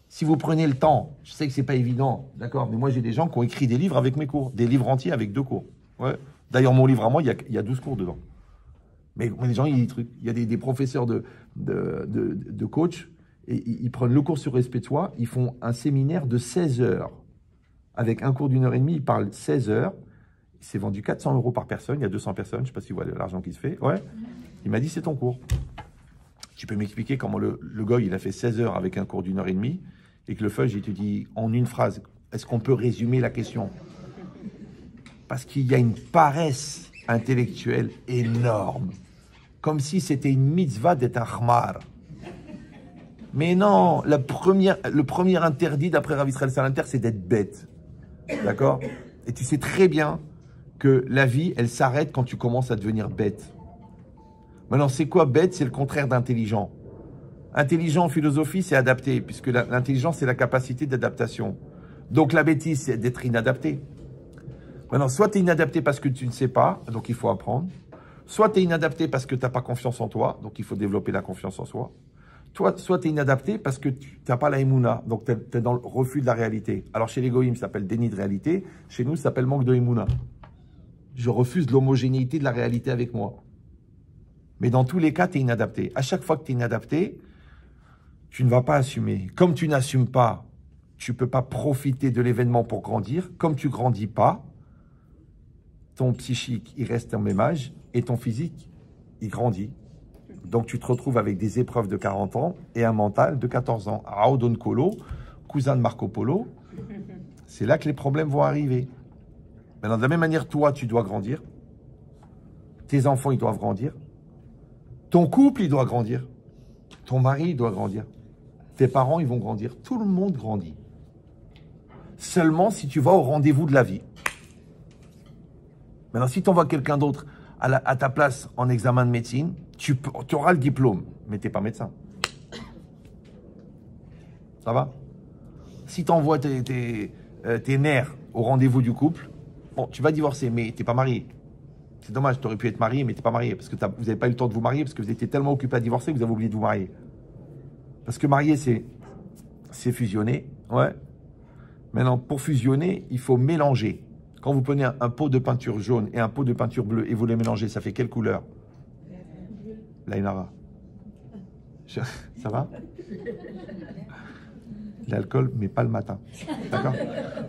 Si vous prenez le temps, je sais que c'est pas évident, d'accord, mais moi j'ai des gens qui ont écrit des livres avec mes cours, des livres entiers avec 2 cours. Ouais. D'ailleurs, mon livre à moi, il y a 12 cours dedans. Mais les gens, il y a des professeurs de coach, et ils prennent le cours sur respect de soi, ils font un séminaire de 16 heures. Avec un cours d'1h30, ils parlent 16 heures. C'est vendu 400 € par personne, il y a 200 personnes, je ne sais pas si vous voyez l'argent qui se fait. Ouais. Il m'a dit, c'est ton cours. Tu peux m'expliquer comment le gars, il a fait 16 heures avec un cours d'1h30 et que le fudge, il te dit en une phrase, est-ce qu'on peut résumer la question? Parce qu'il y a une paresse intellectuelle énorme. Comme si c'était une mitzvah d'être un khmar. Mais non, le premier interdit d'après Rav Israël Salanter, c'est d'être bête. D'accord? Et tu sais très bien que la vie, elle s'arrête quand tu commences à devenir bête. Maintenant, c'est quoi bête? C'est le contraire d'intelligent. Intelligent en philosophie, c'est adapté, puisque l'intelligence, c'est la capacité d'adaptation. Donc la bêtise, c'est d'être inadapté. Maintenant, soit tu es inadapté parce que tu ne sais pas, donc il faut apprendre. Soit tu es inadapté parce que tu n'as pas confiance en toi, donc il faut développer la confiance en soi. Soit tu es inadapté parce que tu n'as pas la émouna, donc tu es dans le refus de la réalité. Alors chez les goïms, ça s'appelle déni de réalité. Chez nous, ça s'appelle manque de émouna. Je refuse l'homogénéité de la réalité avec moi. Mais dans tous les cas, tu es inadapté. À chaque fois que tu es inadapté, tu ne vas pas assumer. Comme tu n'assumes pas, tu ne peux pas profiter de l'événement pour grandir. Comme tu ne grandis pas, ton psychique, il reste en même âge et ton physique, il grandit. Donc tu te retrouves avec des épreuves de 40 ans et un mental de 14 ans. Raodon Kolo, cousin de Marco Polo, c'est là que les problèmes vont arriver. Maintenant, de la même manière, toi, tu dois grandir. Tes enfants, ils doivent grandir. Ton couple, il doit grandir. Ton mari, il doit grandir. Tes parents, ils vont grandir. Tout le monde grandit. Seulement si tu vas au rendez-vous de la vie. Maintenant, si tu envoies quelqu'un d'autre à ta place en examen de médecine, tu auras le diplôme, mais tu n'es pas médecin. Ça va? Si tu envoies tes nerfs au rendez-vous du couple, bon, tu vas divorcer, mais tu n'es pas marié. C'est dommage, tu aurais pu être marié, mais tu n'es pas marié, parce que vous n'avez pas eu le temps de vous marier, parce que vous étiez tellement occupé à divorcer que vous avez oublié de vous marier. Parce que marier, c'est fusionner. Ouais. Maintenant, pour fusionner, il faut mélanger. Quand vous prenez un pot de peinture jaune et un pot de peinture bleue et vous les mélangez, ça fait quelle couleur? L'Ainara. Ça va? L'alcool, mais pas le matin. D'accord?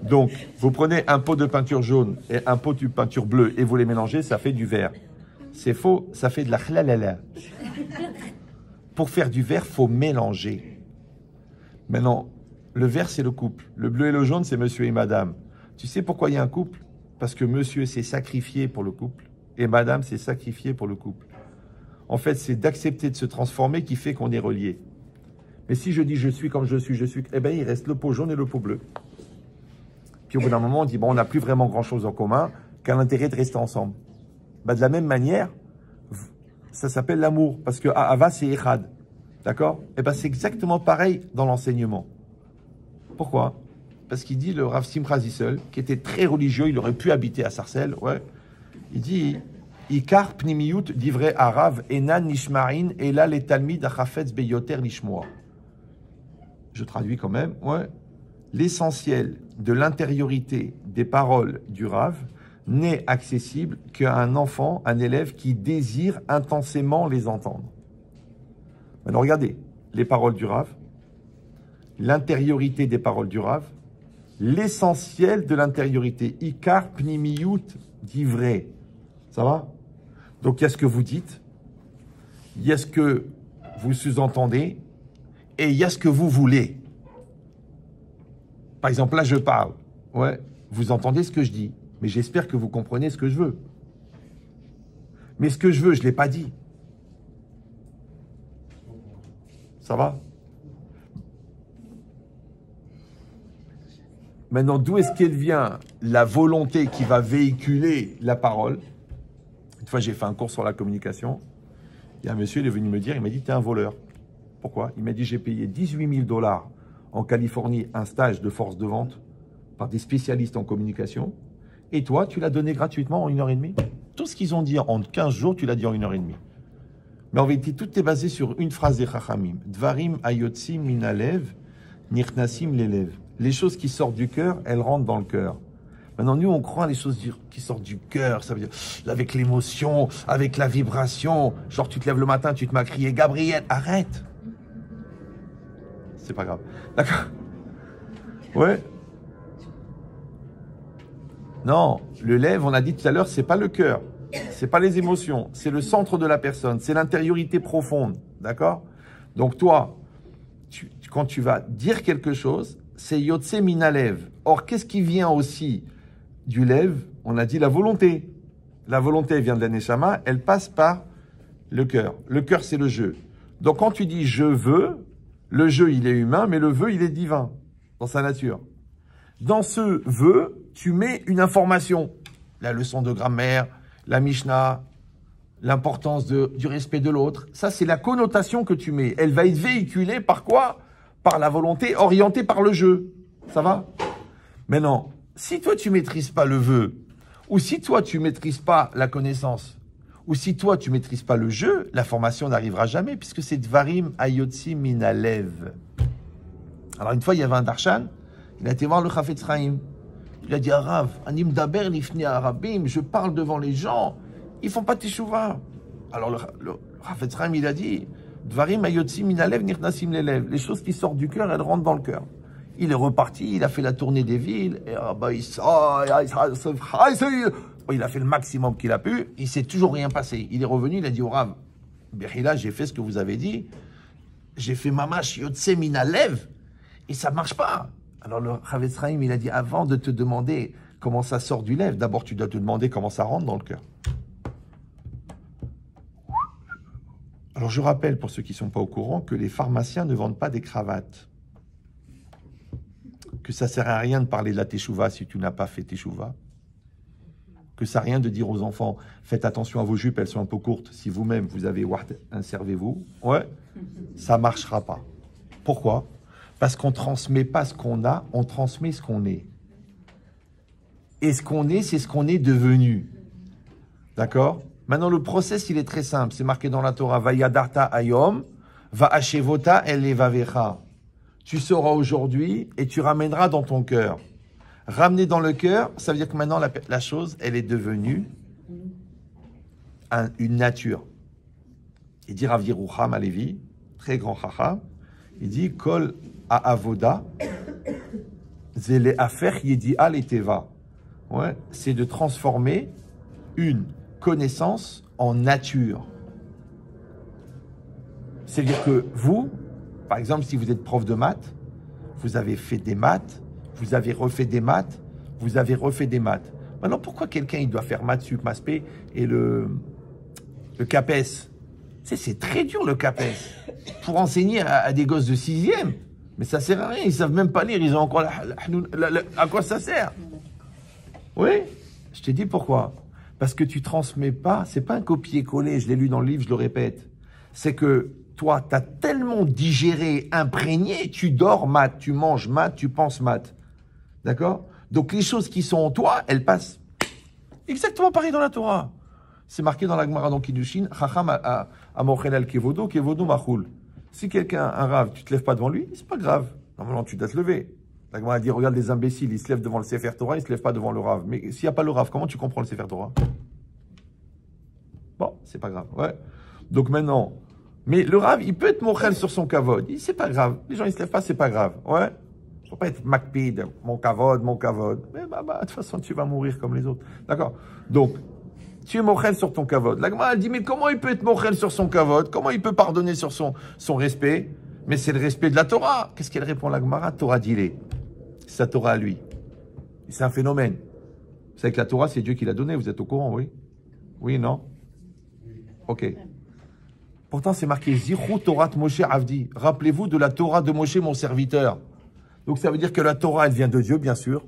Donc, vous prenez un pot de peinture jaune et un pot de peinture bleue et vous les mélangez, ça fait du vert. C'est faux, ça fait de la khlalala. Pour faire du vert, il faut mélanger. Maintenant, le vert, c'est le couple. Le bleu et le jaune, c'est monsieur et madame. Tu sais pourquoi il y a un couple? Parce que monsieur s'est sacrifié pour le couple et madame s'est sacrifiée pour le couple. En fait, c'est d'accepter de se transformer qui fait qu'on est relié. Mais si je dis je suis comme je suis, eh bien, il reste le pot jaune et le pot bleu. Puis au bout d'un moment, on dit, bon, on n'a plus vraiment grand-chose en commun, qu'un intérêt de rester ensemble. Ben, de la même manière, ça s'appelle l'amour, parce que Ava, c'est Echad. D'accord? Eh bien, c'est exactement pareil dans l'enseignement. Pourquoi? Parce qu'il dit, le Rav Simcha Zissel, qui était très religieux, il aurait pu habiter à Sarcelles, ouais. Il dit, Ikar pnimiyut divrei Arav enan nishmarin ela le talmid achafetz beyoter lishmoa. Je traduis quand même, ouais. L'essentiel de l'intériorité des paroles du Rav n'est accessible qu'à un enfant, un élève qui désire intensément les entendre. Maintenant, regardez, les paroles du Rav, l'intériorité des paroles du Rav, l'essentiel de l'intériorité. Ikar pnimiyut divrei. Ça va? Donc, il y a ce que vous dites, il y a ce que vous sous-entendez, et il y a ce que vous voulez. Par exemple, là, je parle. Ouais, vous entendez ce que je dis, mais j'espère que vous comprenez ce que je veux. Mais ce que je veux, je ne l'ai pas dit. Ça va? Maintenant, d'où est-ce qu'elle vient la volonté qui va véhiculer la parole? Une fois, j'ai fait un cours sur la communication. Il y a un monsieur, il est venu me dire, il m'a dit, tu es un voleur. Pourquoi? Il m'a dit, j'ai payé 18 000 $ en Californie un stage de force de vente par des spécialistes en communication. Et toi, tu l'as donné gratuitement en 1h30. Tout ce qu'ils ont dit en 15 jours, tu l'as dit en 1h30. Mais en vérité, tout est basé sur une phrase des Chachamim. Dvarim ayotsim minalev, nirnasim l'élève. Les choses qui sortent du cœur, elles rentrent dans le cœur. Maintenant, nous, on croit les choses qui sortent du cœur. Ça veut dire avec l'émotion, avec la vibration. Genre, tu te lèves le matin, tu te m'as crié, Gabriel, arrête. C'est pas grave. D'accord? Ouais. Non, le lève, on a dit tout à l'heure, c'est pas le cœur. C'est pas les émotions. C'est le centre de la personne. C'est l'intériorité profonde. D'accord? Donc, toi, quand tu vas dire quelque chose, c'est Yotse Minalev. Or, qu'est-ce qui vient aussi du lève? On a dit la volonté. La volonté vient de la Neshama, elle passe par le cœur. Le cœur, c'est le jeu. Donc, quand tu dis « je veux », le jeu, il est humain, mais le vœu, il est divin, dans sa nature. Dans ce vœu, tu mets une information. La leçon de grammaire, la Mishnah, l'importance du respect de l'autre. Ça, c'est la connotation que tu mets. Elle va être véhiculée par quoi? Par la volonté, orientée par le jeu. Ça va? Maintenant, si toi, tu maîtrises pas le vœu, ou si toi, tu maîtrises pas la connaissance, ou si toi, tu maîtrises pas le jeu, la formation n'arrivera jamais, puisque c'est Dvarim Ayotzi Minalev. Alors, une fois, il y avait un darshan, il a été voir le Chafetz Chaim. Il a dit, Arav, Anim Daber Lifnei Arabim, je parle devant les gens, ils font pas teshuva. Alors, le Chafetz Chaim, il a dit, Dvarim Ayotzi Minalev Nirnasim Lelev. Les choses qui sortent du cœur, elles rentrent dans le cœur. Il est reparti, il a fait la tournée des villes, et il a fait le maximum qu'il a pu, il s'est toujours rien passé. Il est revenu, il a dit au Rav, Bechila, j'ai fait ce que vous avez dit, j'ai fait Mamash Yotse Minalev, et ça marche pas. Alors le Chafetz Chaim, il a dit, avant de te demander comment ça sort du lèvre, d'abord tu dois te demander comment ça rentre dans le cœur. Alors je rappelle, pour ceux qui ne sont pas au courant, que les pharmaciens ne vendent pas des cravates. Que ça ne sert à rien de parler de la teshuva si tu n'as pas fait teshuva. Que ça n'a rien de dire aux enfants, faites attention à vos jupes, elles sont un peu courtes. Si vous-même, vous avez wahd, inservez-vous. Ouais, ça ne marchera pas. Pourquoi? Parce qu'on ne transmet pas ce qu'on a, on transmet ce qu'on est. Et ce qu'on est, c'est ce qu'on est devenu. D'accord? Maintenant, le process, il est très simple. C'est marqué dans la Torah, Vayadarta ayom, va'ashevota elevavecha. Tu sauras aujourd'hui et tu ramèneras dans ton cœur. Ramener dans le cœur, ça veut dire que maintenant, la chose, elle est devenue une nature. Il dit Rav Yerucham Alevi, très grand chacham, il dit Kol ha'avoda, zele afer yedi'a leteva. Ouais, c'est de transformer une connaissance en nature. C'est-à-dire que vous, par exemple, si vous êtes prof de maths, vous avez fait des maths, vous avez refait des maths, vous avez refait des maths. Maintenant, pourquoi quelqu'un il doit faire maths sup, maths p et le CAPES? Tu sais, c'est très dur le CAPES. Pour enseigner à des gosses de 6e, mais ça sert à rien, ils ne savent même pas lire, ils ont encore à quoi ça sert? Oui, je te dis pourquoi. Parce que tu transmets pas, c'est pas un copier-coller, je l'ai lu dans le livre, je le répète. C'est que toi, tu as tellement digéré, imprégné, tu dors maths, tu manges maths, tu penses maths. D'accord? Donc les choses qui sont en toi, elles passent exactement pareil dans la Torah. C'est marqué dans la Gemara dans Kiddushin, Chacham amochel al kevodo, kevodo machul. Si quelqu'un, un rave, tu te lèves pas devant lui, c'est pas grave. Normalement, tu dois te lever. La Gemara dit, regarde les imbéciles, ils se lèvent devant le Sefer Torah, ils se lèvent pas devant le rave. Mais s'il n'y a pas le rave, comment tu comprends le Sefer Torah? Bon, c'est pas grave. Ouais. Donc maintenant, mais le rave, il peut être mochel sur son kavod. C'est pas grave. Les gens, ils se lèvent pas, c'est pas grave. Ouais. Faut pas être makpid, mon kavod, mon kavod. Mais de toute façon, tu vas mourir comme les autres. D'accord? Donc, tu es mochel sur ton kavod. La Gemara, elle dit, mais comment il peut être mochel sur son kavod? Comment il peut pardonner sur son respect? Mais c'est le respect de la Torah. Qu'est-ce qu'elle répond la Gemara? Torah d'Ilé. C'est sa Torah à lui. C'est un phénomène. Vous savez que la Torah, c'est Dieu qui l'a donnée. Vous êtes au courant, oui? Oui, non? Ok. Pourtant, c'est marqué Zichru Torah Moshe Avdi. Rappelez-vous de la Torah de Moshe, mon serviteur. Donc, ça veut dire que la Torah, elle vient de Dieu, bien sûr.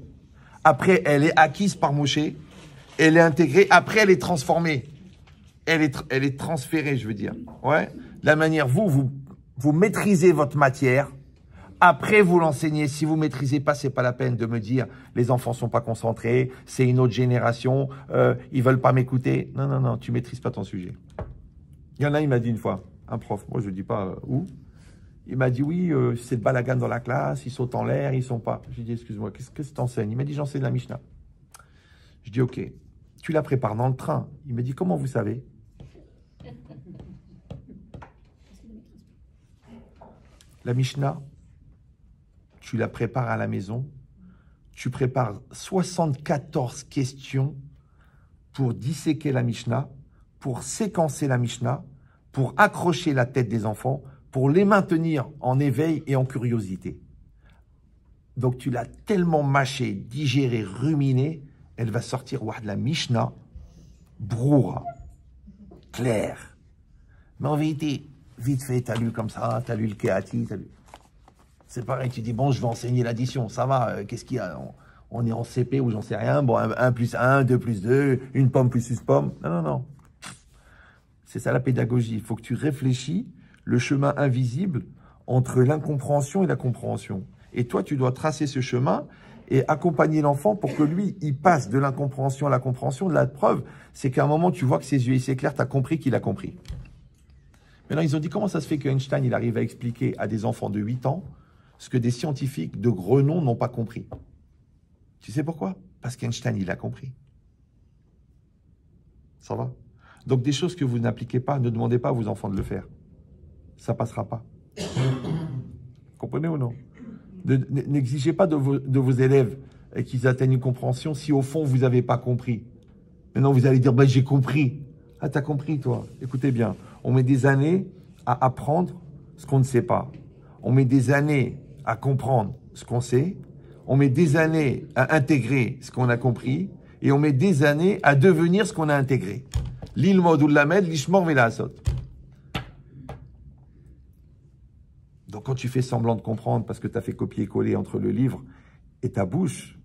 Après, elle est acquise par Moshe. Elle est intégrée. Après, elle est transformée. Elle est transférée, je veux dire. Ouais. De la manière, vous maîtrisez votre matière. Après, vous l'enseignez. Si vous maîtrisez pas, c'est pas la peine de me dire les enfants sont pas concentrés, c'est une autre génération, ils veulent pas m'écouter. Non, non, non, tu maîtrises pas ton sujet. Il y en a, il m'a dit une fois, un prof, moi je dis pas où, il m'a dit oui, c'est le balagan dans la classe, ils sautent en l'air, ils sont pas. J'ai dit excuse-moi, qu'est-ce que tu enseignes? Il m'a dit j'enseigne la Mishnah. Je dis ok, tu la prépares dans le train. Il m'a dit comment vous savez? La Mishnah, tu la prépares à la maison, tu prépares 74 questions pour disséquer la Mishnah, pour séquencer la Mishnah, pour accrocher la tête des enfants, pour les maintenir en éveil et en curiosité. Donc tu l'as tellement mâché, digéré, ruminé, elle va sortir de la Mishnah, broura, claire. Mais en vérité, vite fait, t'as lu comme ça, t'as lu le Kéati, t'as lu... C'est pareil, tu dis, bon, je vais enseigner l'addition, ça va, qu'est-ce qu'il y a? On est en CP ou j'en sais rien, bon, 1 plus 1, 2 plus 2, une pomme plus une pomme. Non, non, non. C'est ça la pédagogie. Il faut que tu réfléchis le chemin invisible entre l'incompréhension et la compréhension. Et toi, tu dois tracer ce chemin et accompagner l'enfant pour que lui, il passe de l'incompréhension à la compréhension. La preuve, c'est qu'à un moment, tu vois que ses yeux s'éclairent, tu as compris qu'il a compris. Maintenant, ils ont dit, comment ça se fait qu'Einstein, il arrive à expliquer à des enfants de 8 ans ce que des scientifiques de gros noms n'ont pas compris. Tu sais pourquoi? Parce qu'Einstein, il a compris. Ça va? Donc, des choses que vous n'appliquez pas, ne demandez pas à vos enfants de le faire. Ça ne passera pas. Comprenez ou non? N'exigez pas de vos élèves qu'ils atteignent une compréhension si, au fond, vous n'avez pas compris. Maintenant, vous allez dire, bah, j'ai compris. Ah, t'as compris, toi. Écoutez bien, on met des années à apprendre ce qu'on ne sait pas. On met des années à comprendre ce qu'on sait, on met des années à intégrer ce qu'on a compris, et on met des années à devenir ce qu'on a intégré. L'ilmod ou l'amed, l'ishmor velasot. Donc quand tu fais semblant de comprendre parce que tu as fait copier-coller entre le livre et ta bouche,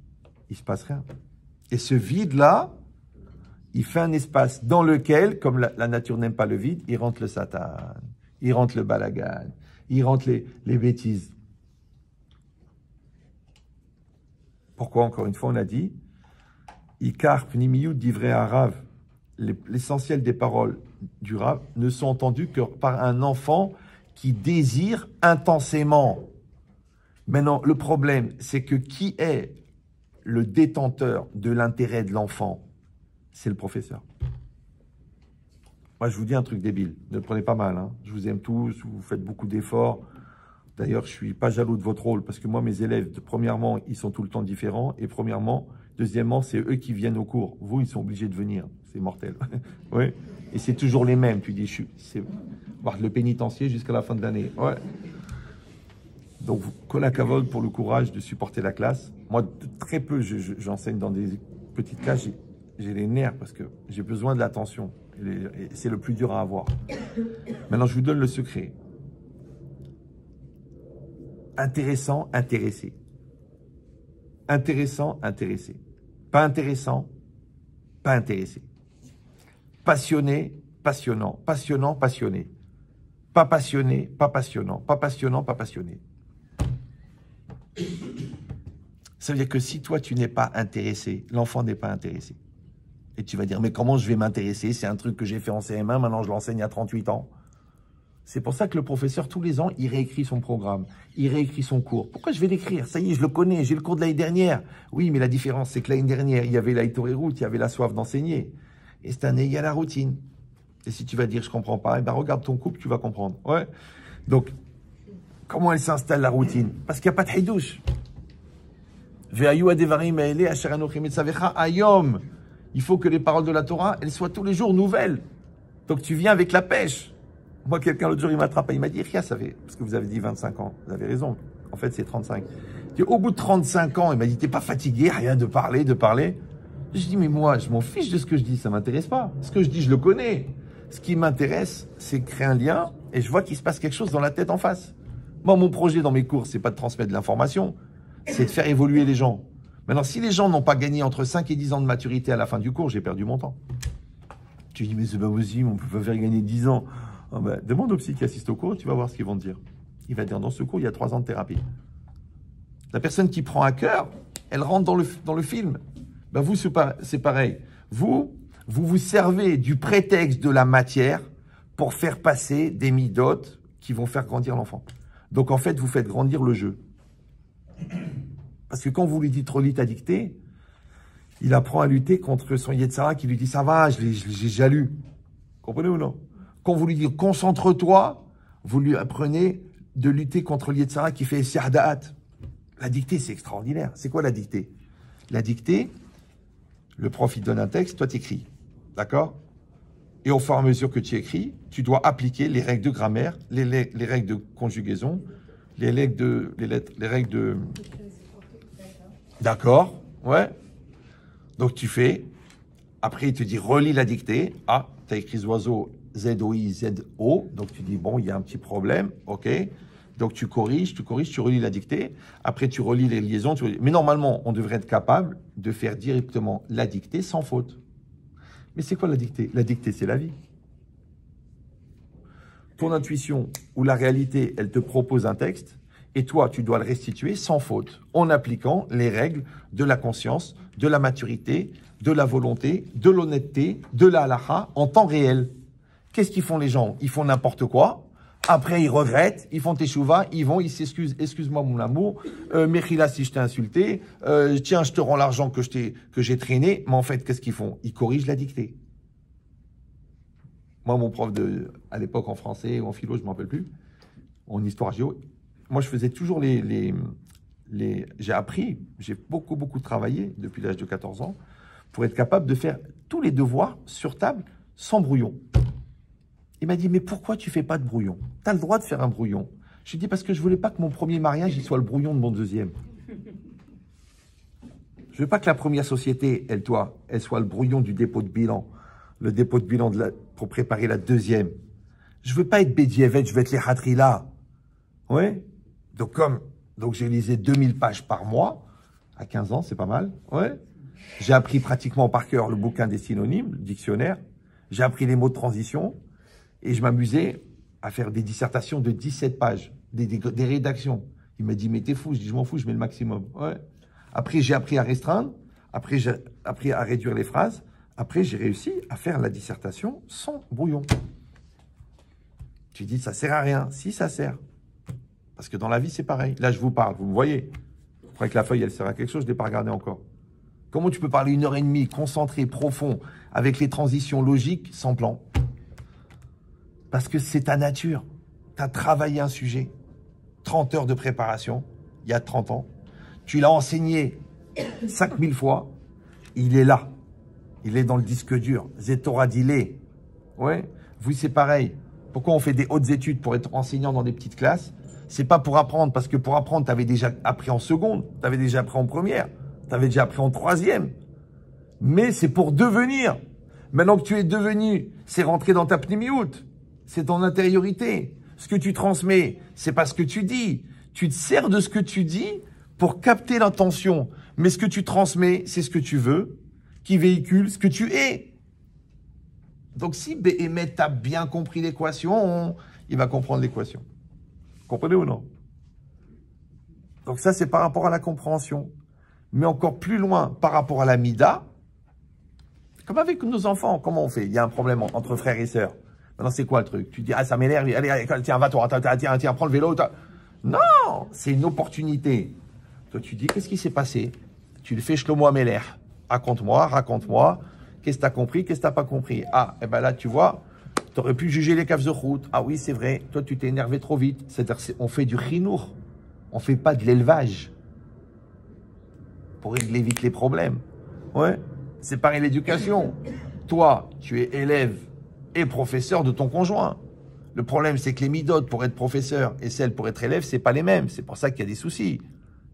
il ne se passe rien. Et ce vide-là, il fait un espace dans lequel, comme la nature n'aime pas le vide, il rentre le satan, il rentre le balagan, il rentre les bêtises. Pourquoi, encore une fois, on a dit Ikar pnimiyut divrei harav. L'essentiel des paroles du Rav ne sont entendues que par un enfant qui désire intensément. Maintenant, le problème, c'est que qui est le détenteur de l'intérêt de l'enfant? C'est le professeur. Moi, je vous dis un truc débile. Ne le prenez pas mal. Hein. Je vous aime tous, vous faites beaucoup d'efforts. D'ailleurs, je ne suis pas jaloux de votre rôle parce que moi, mes élèves, premièrement, ils sont tout le temps différents. Et deuxièmement, c'est eux qui viennent au cours. Vous, ils sont obligés de venir. C'est mortel. Ouais. Et c'est toujours les mêmes. Tu dis, c'est voir le pénitencier jusqu'à la fin de l'année. Ouais. Donc, kol hakavod pour le courage de supporter la classe. Moi, très peu, j'enseigne dans des petites classes. J'ai les nerfs parce que j'ai besoin de l'attention. Et c'est le plus dur à avoir. Maintenant, je vous donne le secret. Intéressant, intéressé. Intéressant, intéressé. Pas intéressant, pas intéressé. Passionné, passionnant. Passionnant, passionné. Pas passionné, pas passionnant. Pas passionnant, pas passionné. Ça veut dire que si toi, tu n'es pas intéressé, l'enfant n'est pas intéressé. Et tu vas dire, mais comment je vais m'intéresser? C'est un truc que j'ai fait en CM1, maintenant je l'enseigne à 38 ans. C'est pour ça que le professeur, tous les ans, il réécrit son programme, il réécrit son cours. Pourquoi je vais l'écrire? Ça y est, je le connais, j'ai le cours de l'année dernière. Oui, mais la différence, c'est que l'année dernière, il y avait la route, il y avait la soif d'enseigner. Et cette année, il y a la routine. Et si tu vas dire, je comprends pas, eh ben regarde ton couple, tu vas comprendre. Ouais. Donc, comment elle s'installe la routine? Parce qu'il n'y a pas de hidouche. Il faut que les paroles de la Torah, elles soient tous les jours nouvelles. Donc tu viens avec la pêche. Moi, quelqu'un l'autre jour, il m'attrape, il m'a dit, Ria, ça fait, parce que vous avez dit 25 ans, vous avez raison, en fait, c'est 35. Au bout de 35 ans, il m'a dit, t'es pas fatigué, rien de parler. Je dis, mais moi, je m'en fiche de ce que je dis, ça m'intéresse pas. Ce que je dis, je le connais. Ce qui m'intéresse, c'est créer un lien et je vois qu'il se passe quelque chose dans la tête en face. Moi, mon projet dans mes cours, c'est pas de transmettre de l'information, c'est de faire évoluer les gens. Maintenant, si les gens n'ont pas gagné entre 5 et 10 ans de maturité à la fin du cours, j'ai perdu mon temps. Tu dis, mais c'est pas possible, on peut pas faire gagner 10 ans. Oh ben, demande au psy qui assiste au cours, tu vas voir ce qu'ils vont te dire. Il va te dire, dans ce cours, il y a 3 ans de thérapie. La personne qui prend à cœur, elle rentre dans le film. Ben vous, c'est pareil. Vous servez du prétexte de la matière pour faire passer des midotes qui vont faire grandir l'enfant. Donc, en fait, vous faites grandir le jeu. Parce que quand vous lui dites « relis ta dictée », il apprend à lutter contre son Yetzara qui lui dit « ça va, j'ai déjà lu ». Comprenez ou non? Quand vous lui dites « concentre-toi », vous lui apprenez de lutter contre le Yetzara qui fait « si'adaat ». La dictée, c'est extraordinaire. C'est quoi la dictée? La dictée, le prof, il donne un texte, toi, tu écris. D'accord? Et au fur et à mesure que tu écris, tu dois appliquer les règles de grammaire, les règles de conjugaison, les règles de... D'accord? Ouais. Donc, tu fais. Après, il te dit, relis la dictée. Ah, tu as écrit oiseau Z-O-I-Z-O. Donc, tu dis, bon, il y a un petit problème. OK. Donc, tu corriges, tu relis la dictée. Après, tu relis les liaisons. Mais normalement, on devrait être capable de faire directement la dictée sans faute. Mais c'est quoi la dictée? La dictée, c'est la vie. Ton intuition ou la réalité, elle te propose un texte et toi, tu dois le restituer sans faute, en appliquant les règles de la conscience, de la maturité, de la volonté, de l'honnêteté, de la halakha en temps réel. Qu'est-ce qu'ils font les gens? Ils font n'importe quoi. Après, ils regrettent, ils font teshuva, ils vont, ils s'excusent. Excuse-moi, mon amour, Mechila, si je t'ai insulté, tiens, je te rends l'argent que j'ai traîné. Mais en fait, qu'est-ce qu'ils font? Ils corrigent la dictée. Moi, mon prof à l'époque en français ou en philo, je ne me rappelle plus, en histoire géo, moi, je faisais toujours j'ai appris, j'ai beaucoup travaillé depuis l'âge de 14 ans pour être capable de faire tous les devoirs sur table sans brouillon. Il m'a dit, mais pourquoi tu fais pas de brouillon? Tu as le droit de faire un brouillon. Je lui ai dit, parce que je voulais pas que mon premier mariage il soit le brouillon de mon deuxième. Je veux pas que la première société, elle soit le brouillon du dépôt de bilan. Le dépôt de bilan pour préparer la deuxième. Je veux pas être Bédiévet, je veux être les Hatrila. Ouais. Donc j'ai lisé 2000 pages par mois. À 15 ans, c'est pas mal. Ouais. J'ai appris pratiquement par cœur le bouquin des synonymes, le dictionnaire. J'ai appris les mots de transition. Et je m'amusais à faire des dissertations de 17 pages, des rédactions. Il m'a dit, mais t'es fou. Je dis, je m'en fous, je mets le maximum. Ouais. Après, j'ai appris à restreindre. Après, j'ai appris à réduire les phrases. Après, j'ai réussi à faire la dissertation sans brouillon. Tu dis, ça sert à rien. Si, ça sert. Parce que dans la vie, c'est pareil. Là, je vous parle, vous me voyez. Vous croyez que la feuille, elle sert à quelque chose? Je ne l'ai pas regardée encore. Comment tu peux parler 1h30, concentré, profond, avec les transitions logiques, sans plan? Parce que c'est ta nature. Tu as travaillé un sujet. 30 heures de préparation, il y a 30 ans. Tu l'as enseigné 5000 fois. Il est là. Il est dans le disque dur. Zetora dilé. Ouais. Vous, c'est pareil. Pourquoi on fait des hautes études pour être enseignant dans des petites classes? C'est pas pour apprendre, parce que pour apprendre, tu avais déjà appris en seconde, tu avais déjà appris en première, tu avais déjà appris en troisième. Mais c'est pour devenir. Maintenant que tu es devenu, c'est rentré dans ta pnémioute. C'est ton intériorité. Ce que tu transmets, c'est pas ce que tu dis. Tu te sers de ce que tu dis pour capter l'intention. Mais ce que tu transmets, c'est ce que tu veux, qui véhicule ce que tu es. Donc si Béhémet a bien compris l'équation, il va comprendre l'équation. Comprenez ou non? Donc ça, c'est par rapport à la compréhension. Mais encore plus loin, par rapport à la mida, comme avec nos enfants, comment on fait? Il y a un problème entre frères et sœurs. Maintenant, c'est quoi le truc? Tu dis, ah, ça m'énerve, allez, tiens, va-toi, tiens, prends le vélo. Non, c'est une opportunité. Toi, tu dis, qu'est-ce qui s'est passé? Tu le fais Shlomo Ameler. Raconte-moi. Qu'est-ce que tu as compris? Qu'est-ce que tu n'as pas compris? Ah, et ben là, tu vois, tu aurais pu juger les caves de route. Ah oui, c'est vrai. Toi, tu t'es énervé trop vite. C'est-à-dire, on fait du chinour. On ne fait pas de l'élevage. Pour régler vite les problèmes. Ouais. C'est pareil l'éducation. Toi, tu es élève et professeur de ton conjoint. Le problème, c'est que les midotes pour être professeur et celles pour être élève, c'est pas les mêmes. C'est pour ça qu'il y a des soucis.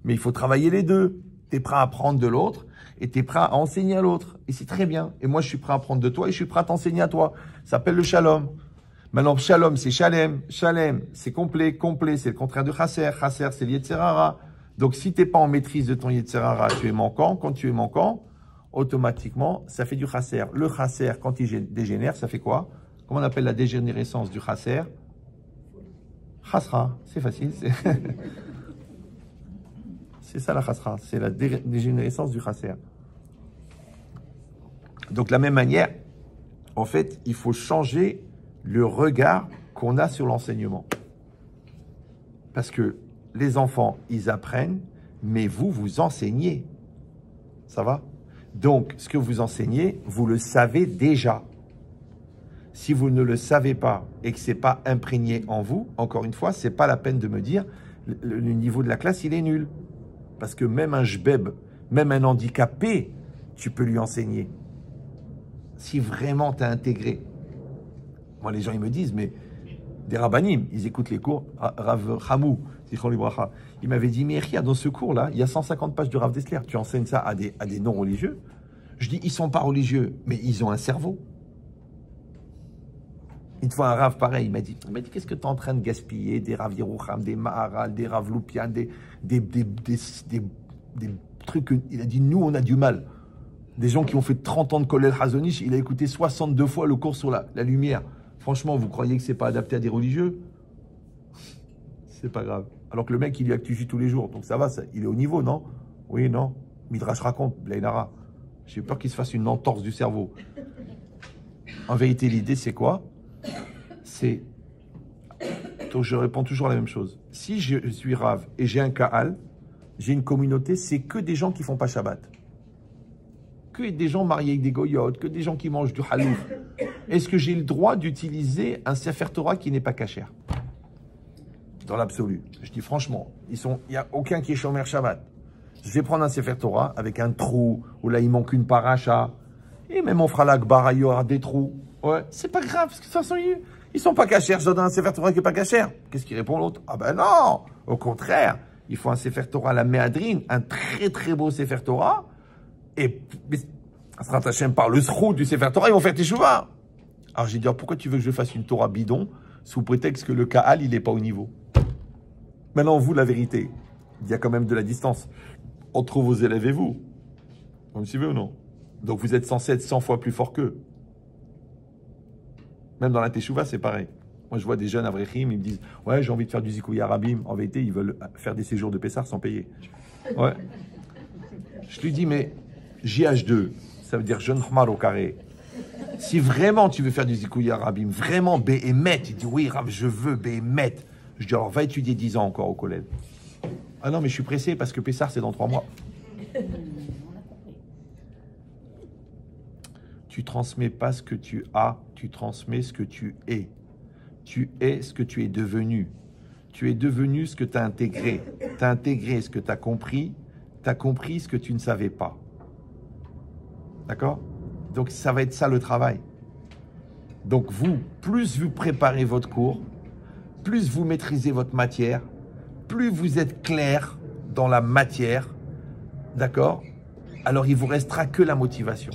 Mais il faut travailler les deux. Tu es prêt à apprendre de l'autre et tu es prêt à enseigner à l'autre. Et c'est très bien. Et moi, je suis prêt à apprendre de toi et je suis prêt à t'enseigner à toi. Ça s'appelle le shalom. Maintenant, shalom, c'est shalem. Shalem, c'est complet. Complet, c'est le contraire de chasser. Chasser, c'est l'yetzerara. Donc, si tu n'es pas en maîtrise de ton yetzerara, tu es manquant. Quand tu es manquant, automatiquement, ça fait du chasser. Le chasser, quand il dégénère, ça fait quoi? Comment on appelle la dégénérescence du chasser? Chasra, c'est facile. C'est ça la chasra, c'est la dégénérescence du chasser. Donc, de la même manière, en fait, il faut changer le regard qu'on a sur l'enseignement. Parce que les enfants, ils apprennent, mais vous, vous enseignez. Ça va? Donc, ce que vous enseignez, vous le savez déjà. Si vous ne le savez pas et que ce n'est pas imprégné en vous, encore une fois, ce n'est pas la peine de me dire le niveau de la classe, il est nul. Parce que même un jbeb, même un handicapé, tu peux lui enseigner. Si vraiment tu as intégré. Moi, les gens, ils me disent, mais des rabbanim, ils écoutent les cours. Rav Hamou, il m'avait dit, mais dans ce cours-là, il y a 150 pages de Rav Dessler. Tu enseignes ça à des non-religieux. Je dis, ils ne sont pas religieux, mais ils ont un cerveau. Une fois, un Rav pareil, il m'a dit qu'est-ce que tu es en train de gaspiller? Des Rav Yeroucham, des Maharal, des Rav Loupian, des trucs. Il a dit, nous, on a du mal. Des gens qui ont fait 30 ans de Kollel Hazonish, il a écouté 62 fois le cours sur la lumière. Franchement, vous croyez que c'est pas adapté à des religieux? C'est pas grave. Alors que le mec, il lui actuifie tous les jours. Donc ça va, il est au niveau, non? Oui, non. Midrash raconte, Blainara. J'ai peur qu'il se fasse une entorse du cerveau. En vérité, l'idée, c'est quoi? Donc je réponds toujours la même chose. Si je suis Rav et j'ai un Kahal, j'ai une communauté, c'est que des gens qui font pas Shabbat. Que des gens mariés avec des goyotes, que des gens qui mangent du halouf. Est-ce que j'ai le droit d'utiliser un Sefer Torah qui n'est pas kasher? Dans l'absolu. Je dis franchement, il n'y a aucun qui est Shomer Shabbat. Je vais prendre un Sefer Torah avec un trou, où là il manque une paracha, et même on fera l'akbar, il y aura des trous. Ouais, c'est pas grave, parce que de toute façon, ils sont pas cachers. Je donne un Sefer Torah qui n'est pas cacher. Qu'est-ce qu'il répond l'autre? Ah ben non, au contraire, il faut un Sefer Torah à la Méadrine, un très très beau Sefer Torah, et Asrat Hashem par le sroud du Sefer Torah, ils vont faire teshuva. Alors j'ai dit, pourquoi tu veux que je fasse une Torah bidon, sous prétexte que le Kahal, il n'est pas au niveau? Maintenant, vous, la vérité, il y a quand même de la distance entre vos élèves et vous. Vous me suivez ou non? Donc vous êtes censé être 100 fois plus fort qu'eux. Même dans la teshuva, c'est pareil. Moi, je vois des jeunes avrechim, ils me disent « Ouais, j'ai envie de faire du zikouya rabim. » En vérité, ils veulent faire des séjours de Pessah sans payer. Ouais. Je lui dis « Mais JH2, ça veut dire jeune khmar au carré. Si vraiment tu veux faire du zikouya rabim, vraiment béhémet, il dit « Oui, Rav, je veux béhémet. » Je dis « Alors, va étudier 10 ans encore au collège. » Ah non, mais je suis pressé parce que Pessah, c'est dans 3 mois. Tu transmets pas ce que tu as, tu transmets ce que tu es. Tu es ce que tu es devenu. Tu es devenu ce que tu as intégré. Tu as intégré ce que tu as compris ce que tu ne savais pas. D'accord? Donc ça va être ça le travail. Donc vous, plus vous préparez votre cours, plus vous maîtrisez votre matière, plus vous êtes clair dans la matière, d'accord? Alors il vous restera que la motivation.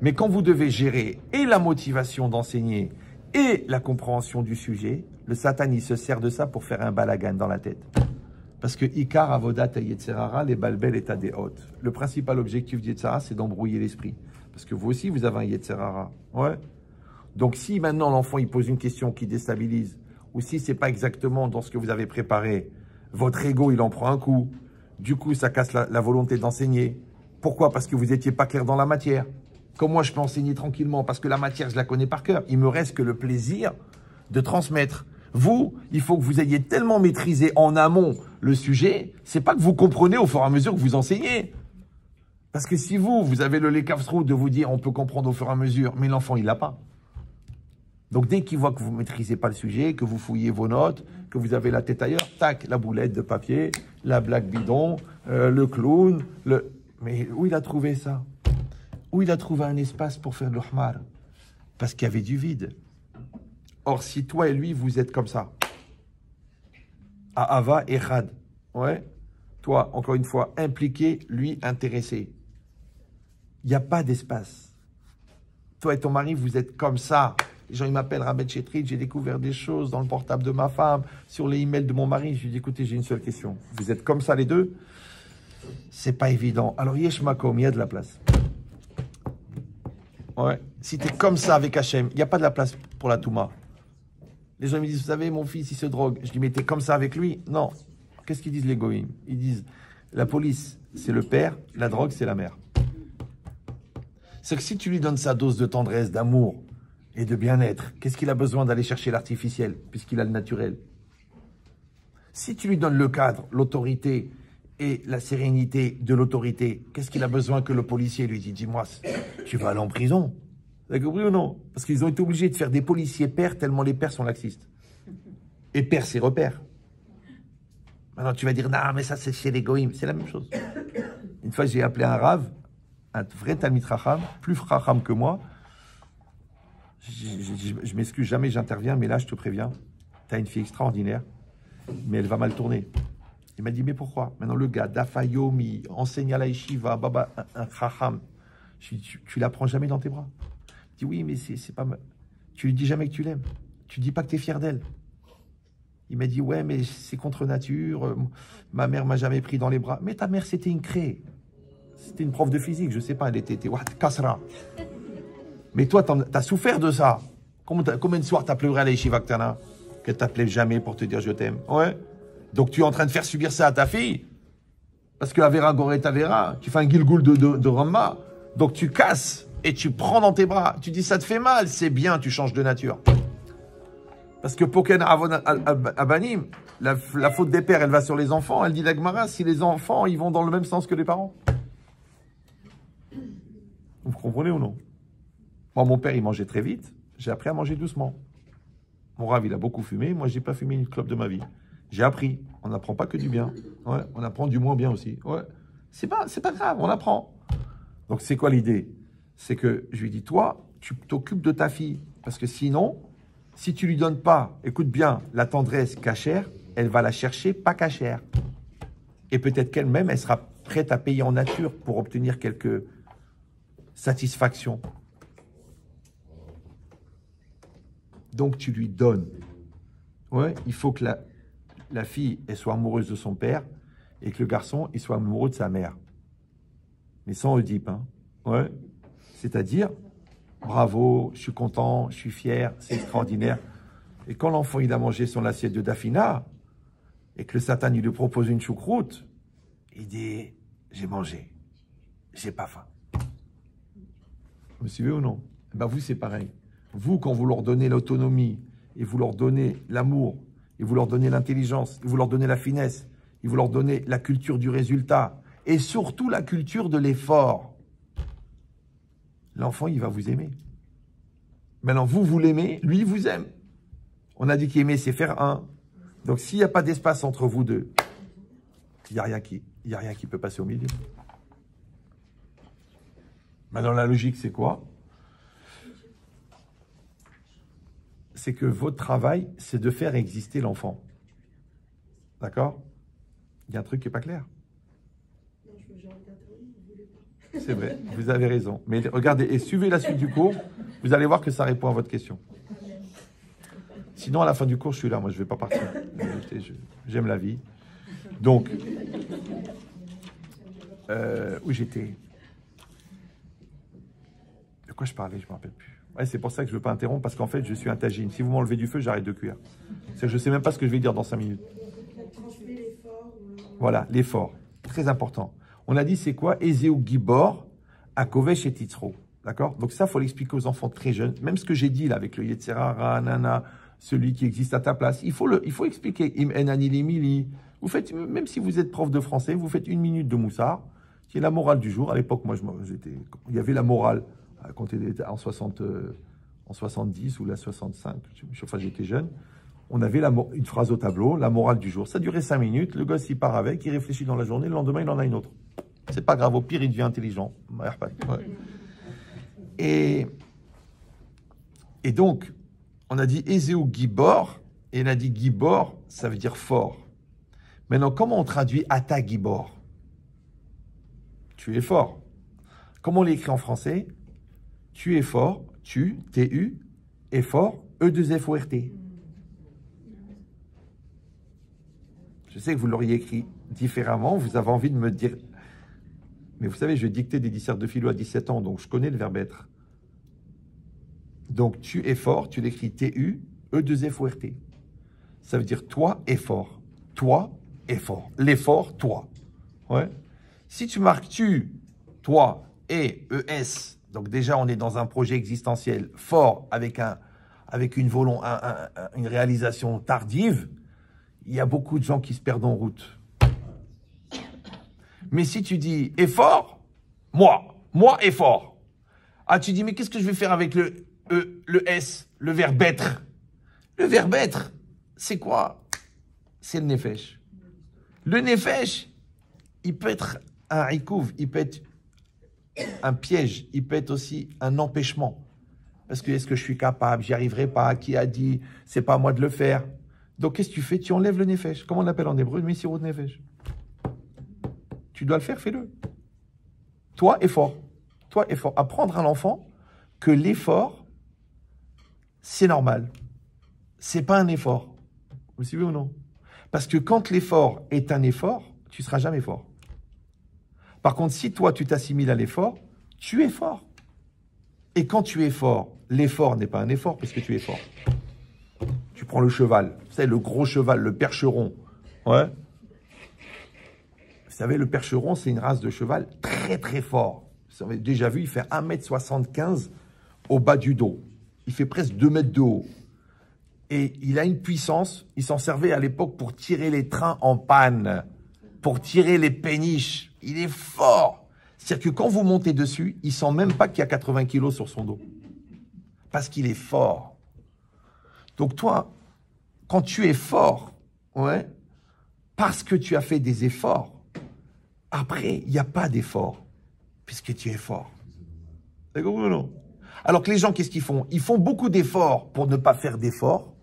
Mais quand vous devez gérer et la motivation d'enseigner et la compréhension du sujet, le Satan, il se sert de ça pour faire un balagan dans la tête. Parce que Ikar, Avodat, Yetzerara, les balbel et Tadeot. Le principal objectif du Yetzerara, c'est d'embrouiller l'esprit. Parce que vous aussi, vous avez un Yetzerara. Ouais. Donc si maintenant l'enfant, il pose une question qui déstabilise, ou si c'est pas exactement dans ce que vous avez préparé, votre ego, il en prend un coup. Du coup, ça casse la volonté d'enseigner. Pourquoi? Parce que vous n'étiez pas clair dans la matière. Comme moi, je peux enseigner tranquillement parce que la matière, je la connais par cœur. Il me reste que le plaisir de transmettre. Vous, il faut que vous ayez tellement maîtrisé en amont le sujet, c'est pas que vous comprenez au fur et à mesure que vous enseignez. Parce que si vous avez le lekavsrou de vous dire on peut comprendre au fur et à mesure, mais l'enfant, il l'a pas. Donc, dès qu'il voit que vous ne maîtrisez pas le sujet, que vous fouillez vos notes, que vous avez la tête ailleurs, tac, la boulette de papier, la blague bidon, le clown, Mais où il a trouvé ça? Où il a trouvé un espace pour faire le hmar? Parce qu'il y avait du vide. Or, si toi et lui, vous êtes comme ça, Ahava Echad, ouais, toi, encore une fois, impliqué, lui, intéressé, il n'y a pas d'espace. Toi et ton mari, vous êtes comme ça. Les gens, ils m'appellent Rabbi Chetrit, j'ai découvert des choses dans le portable de ma femme, sur les emails de mon mari. Je lui dis, écoutez, j'ai une seule question. Vous êtes comme ça les deux? C'est pas évident. Alors, Yesh Makom, il y a de la place. Ouais. Si tu es comme ça avec Hachem, il n'y a pas de la place pour la Touma. Les gens me disent, vous savez, mon fils, il se drogue. Je dis, mais t'es comme ça avec lui? Non. Qu'est-ce qu'ils disent les goïms? Ils disent, la police, c'est le père, la drogue, c'est la mère. C'est que si tu lui donnes sa dose de tendresse, d'amour et de bien-être, qu'est-ce qu'il a besoin d'aller chercher l'artificiel, puisqu'il a le naturel? Si tu lui donnes le cadre, l'autorité et la sérénité de l'autorité, qu'est-ce qu'il a besoin que le policier lui dit? Dis-moi, tu vas aller en prison. Vous avez compris ou non? Parce qu'ils ont été obligés de faire des policiers pères tellement les pères sont laxistes. Et père, c'est repère. Maintenant, tu vas dire, non, mais ça, c'est chez les goïms. C'est la même chose. Une fois, j'ai appelé un rave, un vrai Talmid Chacham, plus Chacham que moi. Je m'excuse, jamais j'interviens, mais là, je te préviens, tu as une fille extraordinaire, mais elle va mal tourner. Il m'a dit, mais pourquoi? Maintenant, le gars, Dafayomi, enseigne à la yeshiva, baba, un Chacham. Je lui dis, tu la prends jamais dans tes bras. Il dit, oui, mais c'est pas mal. Tu lui dis jamais que tu l'aimes. Tu dis pas que tu es fier d'elle. Il m'a dit, ouais, mais c'est contre nature. Ma mère m'a jamais pris dans les bras. Mais ta mère, c'était une crée. C'était une prof de physique, je sais pas, elle était Kasra. Mais toi, t'as souffert de ça. Combien de soirs t'as pleuré à la yeshiva Ktana qu'elle t'appelait jamais pour te dire je t'aime? Ouais. Donc tu es en train de faire subir ça à ta fille. Parce que Avera Goret Avera, tu fais un gilgoul de Rama. Donc tu casses et tu prends dans tes bras. Tu dis ça te fait mal, c'est bien, tu changes de nature. Parce que Poken Avon Abanim, la faute des pères, elle va sur les enfants. Elle dit la Gemara, si les enfants, ils vont dans le même sens que les parents. Vous comprenez ou non? Moi, mon père, il mangeait très vite. J'ai appris à manger doucement. Mon rave, il a beaucoup fumé. Moi, j'ai pas fumé une clope de ma vie. J'ai appris. On n'apprend pas que du bien. Ouais, on apprend du moins bien aussi. Ouais. C'est pas grave, on apprend. Donc, c'est quoi l'idée? C'est que je lui dis, toi, tu t'occupes de ta fille. Parce que sinon, si tu lui donnes pas, écoute bien, la tendresse cachère, elle va la chercher pas cachère. Et peut-être qu'elle-même, elle sera prête à payer en nature pour obtenir quelques satisfactions. Donc, tu lui donnes. Ouais, il faut que la fille, elle soit amoureuse de son père et que le garçon, il soit amoureux de sa mère. Mais sans Oedipe, hein. Ouais. C'est-à-dire, bravo, je suis content, je suis fier, c'est extraordinaire. Et quand l'enfant, il a mangé son assiette de Dafina et que le Satan, il lui propose une choucroute, il dit, j'ai mangé, j'ai pas faim. Vous me suivez ou non? Ben vous, c'est pareil. Vous, quand vous leur donnez l'autonomie, et vous leur donnez l'amour, et vous leur donnez l'intelligence, et vous leur donnez la finesse, et vous leur donnez la culture du résultat, et surtout la culture de l'effort, l'enfant, il va vous aimer. Maintenant, vous l'aimez, lui, il vous aime. On a dit qu'aimer, c'est faire un. Donc, s'il n'y a pas d'espace entre vous deux, il n'y a rien qui peut passer au milieu. Maintenant, la logique, c'est quoi? C'est que votre travail, c'est de faire exister l'enfant. D'accord? Il y a un truc qui n'est pas clair. C'est vrai, vous avez raison. Mais regardez, et suivez la suite du cours, vous allez voir que ça répond à votre question. Sinon, à la fin du cours, je suis là, moi, je ne vais pas partir. J'aime la vie. Donc, où j'étais? De quoi je parlais? Je ne me rappelle plus. Ouais, c'est pour ça que je ne veux pas interrompre, parce qu'en fait, je suis un tagine. Si vous m'enlevez du feu, j'arrête de cuire. Je ne sais même pas ce que je vais dire dans 5 minutes. Voilà, l'effort. Très important. On a dit, c'est quoi? Ezeu Gibor, Akovesh et Titzro. D'accord? Donc ça, il faut l'expliquer aux enfants très jeunes. Même ce que j'ai dit là, avec le Yetzerara, Nana, celui qui existe à ta place. Il faut expliquer. Im Enani Limili. Vous faites, même si vous êtes prof de français, vous faites 1 minute de Moussard, qui est la morale du jour. À l'époque, moi, il y avait la morale. Quand il était en 70 ou la 65, enfin j'étais jeune, on avait une phrase au tableau, la morale du jour. Ça durait 5 minutes, le gosse il part avec, il réfléchit dans la journée, le lendemain il en a une autre. C'est pas grave, au pire il devient intelligent. Ouais. Et donc, On a dit Ezeu Gibor, et on a dit Gibor, ça veut dire fort. Maintenant, comment on traduit Ata Gibor? Tu es fort. Comment on l'écrit en français? Tu es fort, tu, T-U, est fort, E-2-F-O-R-T. Je sais que vous l'auriez écrit différemment, vous avez envie de me dire... Mais vous savez, je dictais des dissertes de philo à 17 ans, donc je connais le verbe être. Donc, tu es fort, tu l'écris T-U, E-2-F-O-R-T. Ça veut dire toi es fort. Toi est fort. L'effort, toi. Ouais. Si tu marques tu, toi et ES, donc déjà on est dans un projet existentiel fort avec une réalisation tardive, il y a beaucoup de gens qui se perdent en route. Mais si tu dis effort, moi effort. Ah, tu dis mais qu'est-ce que je vais faire avec le S, le verbe être? Le verbe être, c'est quoi? C'est le nefesh. Le nefesh, il peut être un rikouv, il peut être un piège, il peut être aussi un empêchement. Parce que est-ce que je suis capable, j'y arriverai pas, qui a dit, c'est pas à moi de le faire. Donc qu'est-ce que tu fais? Tu enlèves le nefesh. Comment on appelle en hébreu? Le messirut nefesh. Tu dois le faire, fais-le. Toi, effort. Toi, effort. Apprendre à l'enfant que l'effort, c'est normal. C'est pas un effort. Vous suivez ou non? Parce que quand l'effort est un effort, tu seras jamais fort. Par contre, si toi, tu t'assimiles à l'effort, tu es fort. Et quand tu es fort, l'effort n'est pas un effort puisque tu es fort. Tu prends le cheval, vous savez, le gros cheval, le percheron. Ouais. Vous savez, le percheron, c'est une race de cheval très, très fort. Vous avez déjà vu, il fait 1,75 m au bas du dos. Il fait presque 2 mètres de haut. Et il a une puissance, il s'en servait à l'époque pour tirer les trains en panne, pour tirer les péniches. Il est fort. C'est-à-dire que quand vous montez dessus, il ne sent même pas qu'il y a 80 kilos sur son dos. Parce qu'il est fort. Donc toi, quand tu es fort, ouais, parce que tu as fait des efforts, après, il n'y a pas d'effort, puisque tu es fort. C'est comme ou non? Alors que les gens, qu'est-ce qu'ils font? Ils font beaucoup d'efforts pour ne pas faire d'efforts.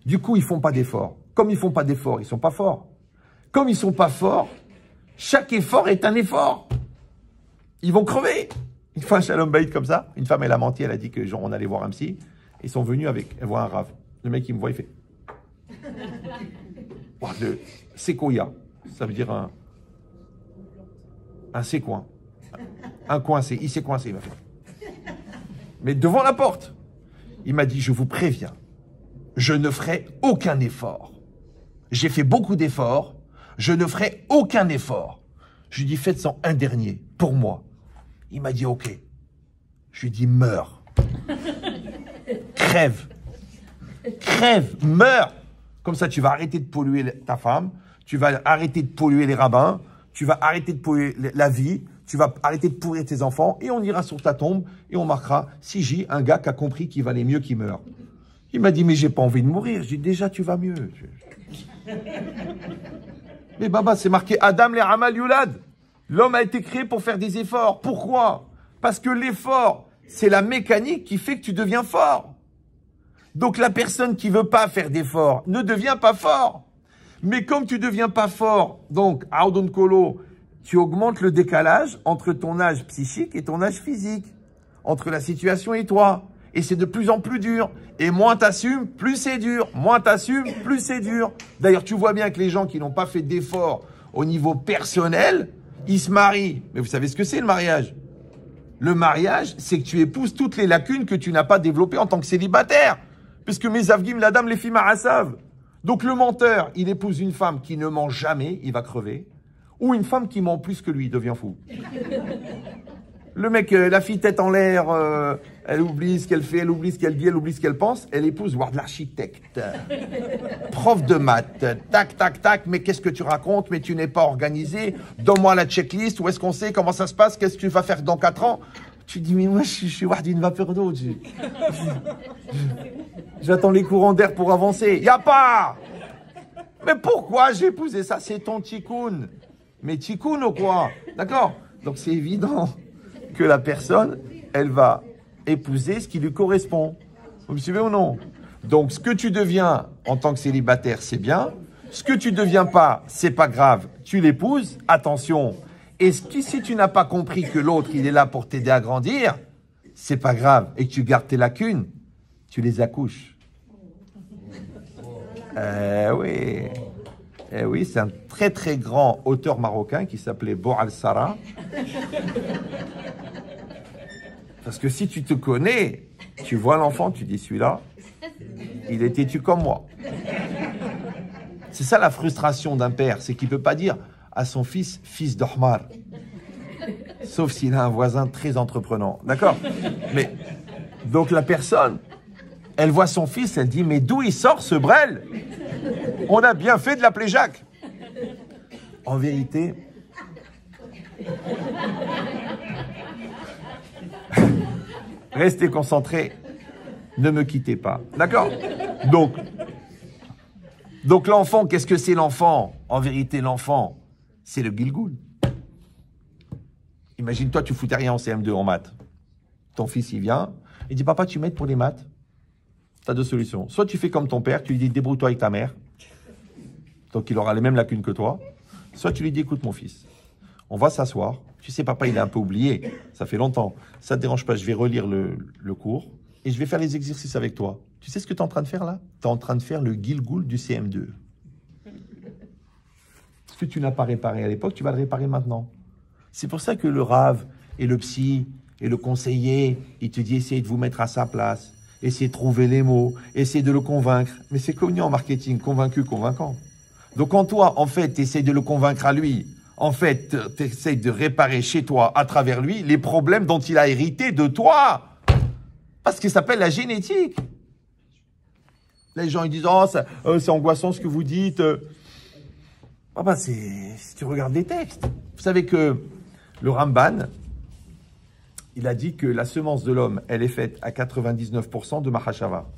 Du coup, ils ne font pas d'efforts. Comme ils ne font pas d'efforts, ils ne sont pas forts. Comme ils ne sont pas forts, chaque effort est un effort. Ils vont crever. Une fois un shalom baït comme ça, une femme, elle a menti, elle a dit que genre, on allait voir un psy. Ils sont venus avec, elle voit un rave. Le mec, il me voit, il fait... Oh, le séquoia, ça veut dire un sécoin. Un coincé, il s'est coincé, il m'a fait. Mais devant la porte, il m'a dit, je vous préviens, je ne ferai aucun effort. J'ai fait beaucoup d'efforts, je ne ferai aucun effort. Je lui ai dit, faites-en un dernier, pour moi. Il m'a dit, ok. Je lui ai dit, meurs. Crève. Crève, meurs. Comme ça, tu vas arrêter de polluer ta femme, tu vas arrêter de polluer les rabbins, tu vas arrêter de polluer la vie, tu vas arrêter de pourrir tes enfants, et on ira sur ta tombe, et on marquera, si j'ai un gars qui a compris qu'il valait mieux qu'il meure. Il m'a dit, mais j'ai pas envie de mourir. J'ai dit, déjà, tu vas mieux. Mais Baba, c'est marqué Adam le Amal Yulad. L'homme a été créé pour faire des efforts. Pourquoi? Parce que l'effort, c'est la mécanique qui fait que tu deviens fort. Donc la personne qui veut pas faire d'efforts ne devient pas fort. Mais comme tu deviens pas fort, donc, Audon Kolo, tu augmentes le décalage entre ton âge psychique et ton âge physique. Entre la situation et toi. Et c'est de plus en plus dur. Et moins t'assumes, plus c'est dur. Moins t'assumes, plus c'est dur. D'ailleurs, tu vois bien que les gens qui n'ont pas fait d'efforts au niveau personnel, ils se marient. Mais vous savez ce que c'est le mariage? Le mariage, c'est que tu épouses toutes les lacunes que tu n'as pas développées en tant que célibataire. Puisque mes avgim, la dame, les filles marasav. Donc le menteur, il épouse une femme qui ne ment jamais, il va crever. Ou une femme qui ment plus que lui, il devient fou. Le mec, la fille tête en l'air, elle oublie ce qu'elle fait, elle oublie ce qu'elle dit, elle oublie ce qu'elle pense. Elle épouse, voire de l'architecte, prof de maths, tac, tac, tac, mais qu'est-ce que tu racontes? Mais tu n'es pas organisé. Donne-moi la checklist, où est-ce qu'on sait, comment ça se passe, qu'est-ce que tu vas faire dans 4 ans? Tu dis, mais moi, je suis voir d'une vapeur d'eau. J'attends les courants d'air pour avancer. Y a pas! Mais pourquoi j'ai épousé ça? C'est ton tikkun. Mais tikkun ou quoi? D'accord? Donc c'est évident que la personne, elle va épouser ce qui lui correspond. Vous me suivez ou non? Donc, ce que tu deviens en tant que célibataire, c'est bien. Ce que tu ne deviens pas, c'est pas grave. Tu l'épouses, attention. Et si tu n'as pas compris que l'autre, il est là pour t'aider à grandir, c'est pas grave. Et que tu gardes tes lacunes, tu les accouches. Oui. Eh oui, c'est un très très grand auteur marocain qui s'appelait Boual Sara. Parce que si tu te connais, tu vois l'enfant, tu dis celui-là, il est têtu comme moi. C'est ça la frustration d'un père, c'est qu'il ne peut pas dire à son fils, fils d'Ohmar. Sauf s'il a un voisin très entreprenant. D'accord? Mais, donc la personne, elle voit son fils, elle dit, mais d'où il sort ce brel? On a bien fait de l'appeler Jacques. En vérité, restez concentrés, ne me quittez pas. D'accord? Donc l'enfant, qu'est-ce que c'est l'enfant? En vérité, l'enfant, c'est le Gilgoul. Imagine-toi, tu foutais rien en CM2 en maths. Ton fils, il vient, il dit, papa, tu m'aides pour les maths? Tu as deux solutions. Soit tu fais comme ton père, tu lui dis, débrouille-toi avec ta mère. Donc il aura les mêmes lacunes que toi. Soit tu lui dis, écoute mon fils, on va s'asseoir. Tu sais, papa, il est un peu oublié. Ça fait longtemps. Ça ne te dérange pas, je vais relire le cours et je vais faire les exercices avec toi. Tu sais ce que tu es en train de faire là? Tu es en train de faire le Gilgoul du CM2. Ce que tu n'as pas réparé à l'époque, tu vas le réparer maintenant. C'est pour ça que le rave et le psy et le conseiller, il te dit, essayez de vous mettre à sa place. Essayez de trouver les mots. Essayez de le convaincre. Mais c'est connu en marketing, convaincu, convaincant. Donc quand toi, en fait, tu essayes de le convaincre à lui, en fait, tu essayes de réparer chez toi, à travers lui, les problèmes dont il a hérité de toi. Parce que ça s'appelle la génétique. Les gens, ils disent, oh, c'est angoissant ce que vous dites. Ah bah, si tu regardes les textes. Vous savez que le Ramban, il a dit que la semence de l'homme, elle est faite à 99% de Mahashava.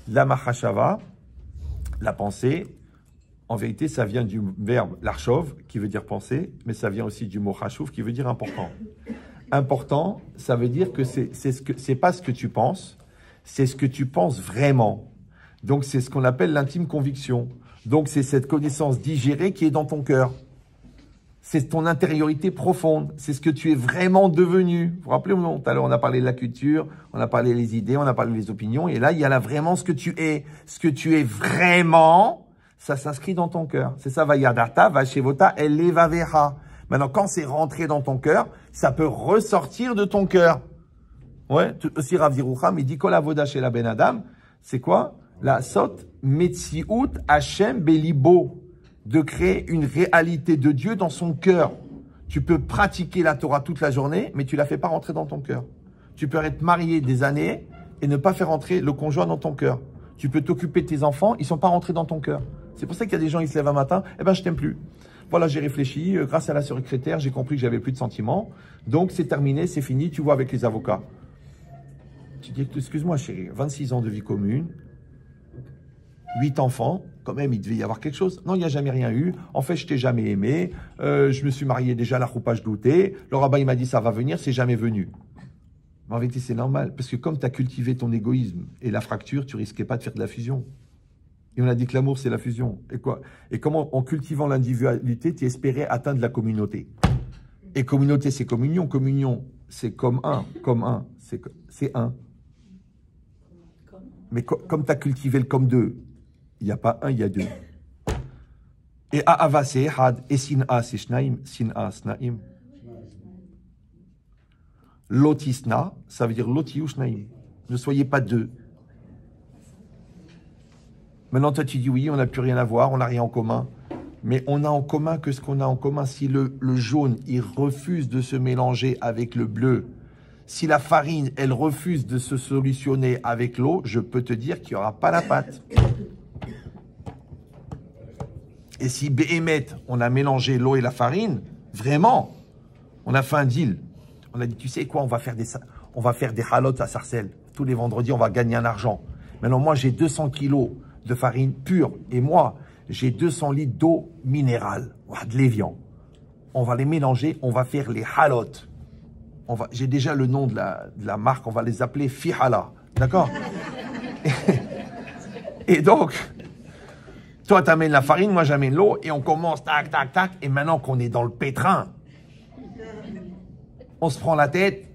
La Mahashava, la pensée, en vérité, ça vient du verbe larchov, qui veut dire penser, mais ça vient aussi du mot chashuv, qui veut dire important. Important, ça veut dire que c'est pas ce que tu penses, c'est ce que tu penses vraiment. Donc, c'est ce qu'on appelle l'intime conviction. Donc, c'est cette connaissance digérée qui est dans ton cœur. C'est ton intériorité profonde. C'est ce que tu es vraiment devenu. Vous vous rappelez ou non? Tout à l'heure, on a parlé de la culture, on a parlé des idées, on a parlé des opinions. Et là, il y a là vraiment ce que tu es. Ce que tu es vraiment, ça s'inscrit dans ton cœur. C'est ça, Vayadata, Vashevota, Elevaveha. Maintenant, quand c'est rentré dans ton cœur, ça peut ressortir de ton cœur. Ouais, aussi Rav Yerucham, il dit Kol avoda chez la Ben Adam, c'est quoi? La sot metziut Hashem belibo, de créer une réalité de Dieu dans son cœur. Tu peux pratiquer la Torah toute la journée, mais tu la fais pas rentrer dans ton cœur. Tu peux être marié des années et ne pas faire rentrer le conjoint dans ton cœur. Tu peux t'occuper de tes enfants, ils sont pas rentrés dans ton cœur. C'est pour ça qu'il y a des gens, ils se lèvent un matin, eh ben je t'aime plus. Voilà, j'ai réfléchi, grâce à la secrétaire, j'ai compris que j'avais plus de sentiments. Donc c'est terminé, c'est fini, tu vois avec les avocats. Tu dis, excuse-moi chérie, 26 ans de vie commune, 8 enfants, quand même, il devait y avoir quelque chose. Non, il n'y a jamais rien eu. En fait, je t'ai jamais aimé. Je me suis marié déjà, la roupa, je doutais. Le rabbin, il m'a dit, ça va venir, c'est jamais venu. Mais en vérité, c'est normal. Parce que comme tu as cultivé ton égoïsme et la fracture, tu risquais pas de faire de la fusion. Et on a dit que l'amour, c'est la fusion. Et quoi? Et comment, en cultivant l'individualité, tu espérais atteindre la communauté. Et communauté, c'est communion. Communion, c'est comme un. Comme un, c'est un. Mais comme tu as cultivé le comme deux, il n'y a pas un, il y a deux. Et A'ava, c'est Ehad. Et Sin'a, c'est Shnaim. Sin'a, Snaim. Lotisna, ça veut dire Lotiou Shnaim. Ne soyez pas deux. Maintenant, toi, tu dis oui, on n'a plus rien à voir, on n'a rien en commun. Mais on a en commun que ce qu'on a en commun. Si le jaune, il refuse de se mélanger avec le bleu, si la farine, elle refuse de se solutionner avec l'eau, je peux te dire qu'il n'y aura pas la pâte. Et si Béhémet, on a mélangé l'eau et la farine, vraiment, on a fait un deal. On a dit, tu sais quoi, on va faire des halotes à Sarcelles. Tous les vendredis, on va gagner un argent. Maintenant, moi, j'ai 200 kilos de farine pure. Et moi, j'ai 200 litres d'eau minérale, de l'évian. On va les mélanger, on va faire les halotes. J'ai déjà le nom de la marque, on va les appeler Fihala. D'accord? Et donc, toi, tu amènes la farine, moi, j'amène l'eau, et on commence, tac, tac, tac, et maintenant qu'on est dans le pétrin, on se prend la tête,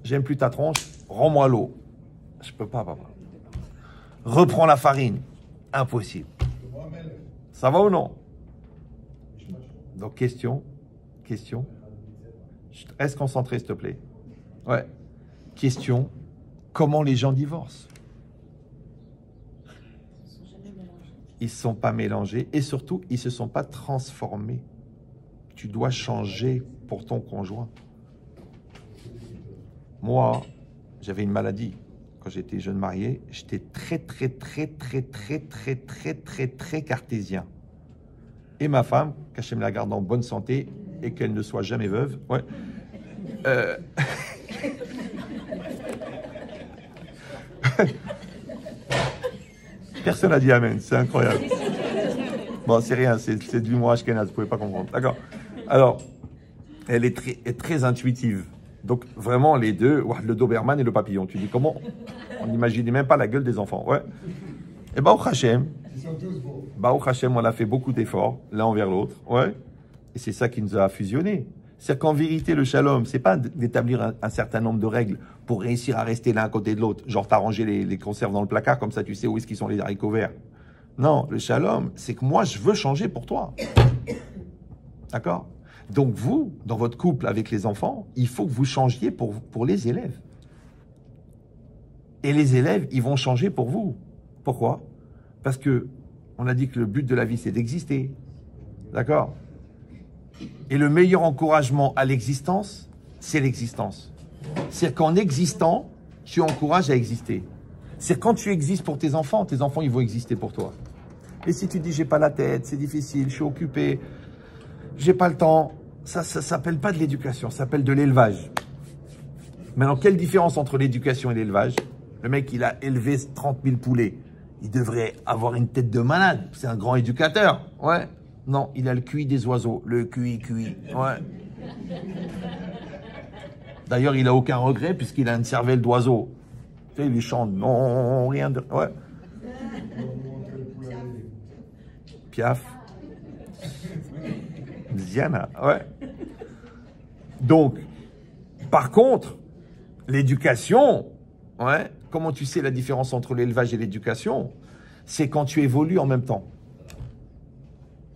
j'aime plus ta tronche, rends-moi l'eau. Je peux pas, papa. Reprends la farine. Impossible. Ça va ou non? Donc, question. Reste concentré, s'il te plaît. Ouais. Question. Comment les gens divorcent? Ils ne se sont pas mélangés et surtout, ils ne se sont pas transformés. Tu dois changer pour ton conjoint. Moi, j'avais une maladie. Quand j'étais jeune marié, j'étais très cartésien. Et ma femme, qu'Hachem la garde en bonne santé et qu'elle ne soit jamais veuve, ouais. Personne n'a dit amen, c'est incroyable. Bon, c'est rien, c'est de l'humour ashkénaze, vous ne pouvez pas comprendre. D'accord. Alors, elle est très intuitive. Donc, vraiment, les deux, le Doberman et le papillon. Tu dis comment? On n'imaginait même pas la gueule des enfants. Ouais. Et Baruch Hashem, on a fait beaucoup d'efforts, l'un envers l'autre. Ouais. Et c'est ça qui nous a fusionnés. C'est-à-dire qu'en vérité, le shalom, c'est pas d'établir un certain nombre de règles pour réussir à rester l'un à côté de l'autre. Genre, t'as rangé les conserves dans le placard, comme ça, tu sais où est-ce qu'ils sont les haricots verts. Non, le shalom, c'est que moi, je veux changer pour toi. D'accord? Donc vous, dans votre couple avec les enfants, il faut que vous changiez pour les élèves. Et les élèves, ils vont changer pour vous. Pourquoi? Parce que on a dit que le but de la vie, c'est d'exister. D'accord? Et le meilleur encouragement à l'existence, c'est l'existence. C'est qu'en existant, tu encourages à exister. C'est quand tu existes pour tes enfants, ils vont exister pour toi. Et si tu dis, j'ai pas la tête, c'est difficile, je suis occupé, j'ai pas le temps, ça s'appelle pas de l'éducation, ça s'appelle de l'élevage. Maintenant, quelle différence entre l'éducation et l'élevage? Le mec, il a élevé 30 000 poulets. Il devrait avoir une tête de malade. C'est un grand éducateur. Ouais. Non, il a le QI des oiseaux. Le QI. Ouais. D'ailleurs, il n'a aucun regret puisqu'il a une cervelle d'oiseau. Tu sais, il chante. Non, rien de... Ouais. Piaf. Ziana. Ouais. Donc, par contre, l'éducation, ouais, comment tu sais la différence entre l'élevage et l'éducation? C'est quand tu évolues en même temps.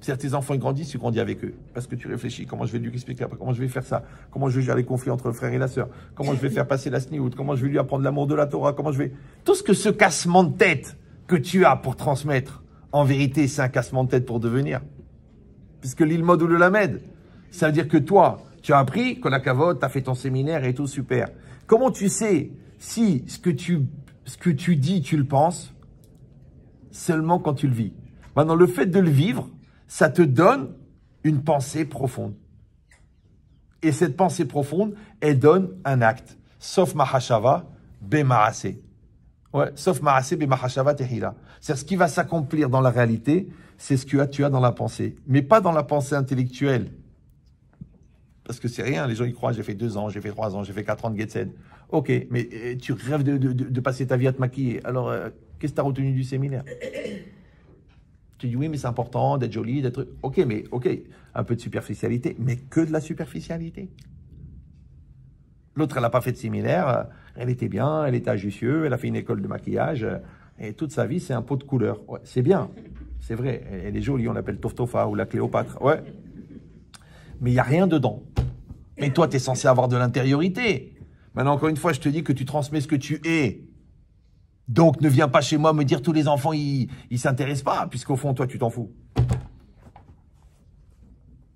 C'est-à-dire tes enfants ils grandissent, tu grandis avec eux. Parce que tu réfléchis, comment je vais lui expliquer après, comment je vais faire ça, comment je vais gérer les conflits entre le frère et la sœur, comment je vais faire passer la sniout, comment je vais lui apprendre l'amour de la Torah, comment je vais... Tout ce cassement de tête que tu as pour transmettre, en vérité, c'est un cassement de tête pour devenir. Puisque l'ilmod ou le lamed, ça veut dire que toi, tu as appris, qu'on a kavod, tu as fait ton séminaire et tout, super. Comment tu sais si ce que tu dis, tu le penses, seulement quand tu le vis? Maintenant, le fait de le vivre, ça te donne une pensée profonde. Et cette pensée profonde, elle donne un acte. Sauf mahashava, bemaase. Ouais, sauf maase, bemahashava tehila. C'est ce qui va s'accomplir dans la réalité, c'est ce que tu as dans la pensée. Mais pas dans la pensée intellectuelle. Parce que c'est rien, les gens y croient, j'ai fait 2 ans, j'ai fait 3 ans, j'ai fait 4 ans de Getzed. Ok, mais tu rêves de passer ta vie à te maquiller. Alors, qu'est-ce que tu as retenu du séminaire? Tu dis oui, mais c'est important d'être joli, d'être... Ok, un peu de superficialité, mais que de la superficialité. L'autre, elle n'a pas fait de séminaire, elle était bien, elle était à Jussieu, elle a fait une école de maquillage, et toute sa vie, c'est un pot de couleur. Ouais, c'est bien, c'est vrai, elle est jolie, on l'appelle Toftofa ou la Cléopâtre, ouais. Mais il n'y a rien dedans. Mais toi, tu es censé avoir de l'intériorité. Maintenant, encore une fois, je te dis que tu transmets ce que tu es. Donc, ne viens pas chez moi me dire tous les enfants, ils s'intéressent pas, puisqu'au fond, toi, tu t'en fous.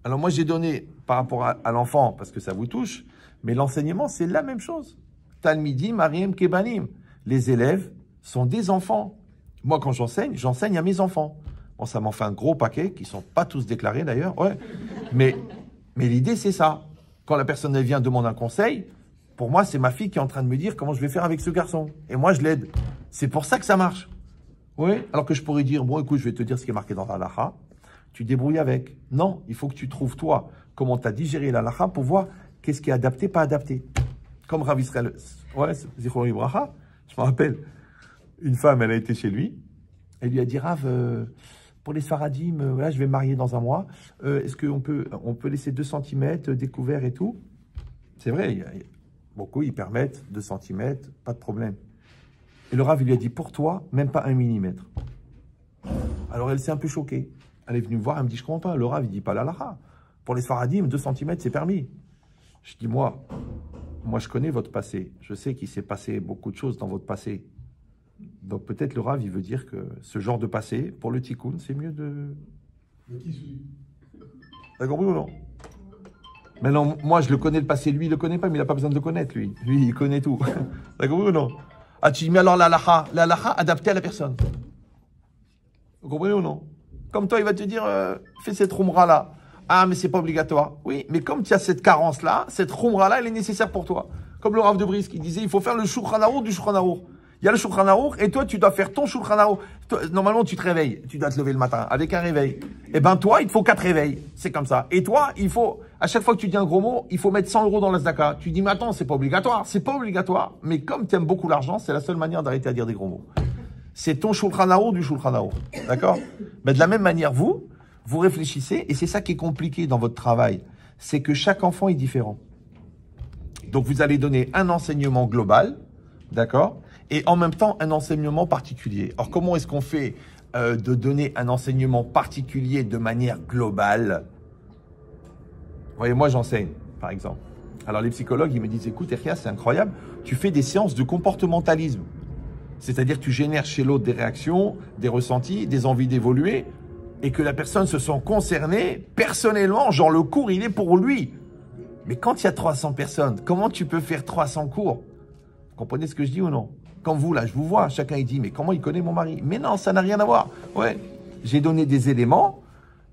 Alors, moi, j'ai donné par rapport à l'enfant, parce que ça vous touche, mais l'enseignement, c'est la même chose. Talmidim, Mariam, Kebanim. Les élèves sont des enfants. Moi, quand j'enseigne à mes enfants. Bon, ça m'en fait un gros paquet, qui ne sont pas tous déclarés d'ailleurs, ouais. Mais l'idée, c'est ça. Quand la personne elle vient demander un conseil, pour moi, c'est ma fille qui est en train de me dire comment je vais faire avec ce garçon. Et moi, je l'aide. C'est pour ça que ça marche. Oui. Alors que je pourrais dire, bon, écoute, je vais te dire ce qui est marqué dans la halakha. Tu débrouilles avec. Non, il faut que tu trouves, toi, comment tu as digéré la halakha pour voir qu'est-ce qui est adapté, pas adapté. Comme Rav Israël, ouais, Zichron Ibraha, je me rappelle, Une femme, elle a été chez lui. Elle lui a dit, Rav, pour les Sfaradim, voilà, je vais me marier dans un mois. Est-ce qu'on peut laisser 2 cm découvert et tout? C'est vrai, beaucoup, ils permettent 2 cm, pas de problème. Et le Rav, il lui a dit, pour toi, même pas 1 millimètre. Alors, elle s'est un peu choquée. Elle est venue me voir, elle me dit, je comprends pas. Le Rav, il dit pas la lacha. Pour les Sfaradim, 2 cm, c'est permis. Je dis, moi, je connais votre passé. Je sais qu'il s'est passé beaucoup de choses dans votre passé. Donc peut-être le Rav, il veut dire que ce genre de passé, pour le tikkun, c'est mieux de... T'as compris ou non? Mais non, moi je le connais le passé, lui il le connaît pas, mais il n'a pas besoin de le connaître, lui. Lui, il connaît tout. T'as compris ou non? Ah, tu dis, mais alors la lacha adaptée à la personne. Vous comprenez ou non? Comme toi, il va te dire, fais cette rumra-là. Ah, mais c'est pas obligatoire. Oui, mais comme tu as cette carence-là, cette rumra-là, elle est nécessaire pour toi. Comme le Rav de Brisk, qui disait, il faut faire le Shulchan Arour du Shulchan Arour. Il y a le Shulchan Arour et toi, tu dois faire ton Shulchan Arour. Normalement, tu te réveilles. Tu dois te lever le matin avec un réveil. Eh ben, toi, il te faut 4 réveils. C'est comme ça. Et toi, il faut, à chaque fois que tu dis un gros mot, il faut mettre 100 € dans la Zdaka. Tu dis, mais attends, c'est pas obligatoire. C'est pas obligatoire. Mais comme tu aimes beaucoup l'argent, c'est la seule manière d'arrêter à dire des gros mots. C'est ton Shulchan Arour du Shulchan Arour. D'accord? Mais de la même manière, vous réfléchissez et c'est ça qui est compliqué dans votre travail. C'est que chaque enfant est différent. Donc, vous allez donner un enseignement global. D'accord? Et en même temps, un enseignement particulier. Alors, comment est-ce qu'on fait de donner un enseignement particulier de manière globale? Vous voyez, moi, j'enseigne, par exemple. Alors, les psychologues, ils me disent, écoute, Eria, c'est incroyable, tu fais des séances de comportementalisme. C'est-à-dire que tu génères chez l'autre des réactions, des ressentis, des envies d'évoluer, et que la personne se sent concernée personnellement, genre le cours, il est pour lui. Mais quand il y a 300 personnes, comment tu peux faire 300 cours? Vous comprenez ce que je dis ou non? Quand vous, là, je vous vois, chacun il dit, mais comment il connaît mon mari? Mais non, ça n'a rien à voir. Ouais, j'ai donné des éléments,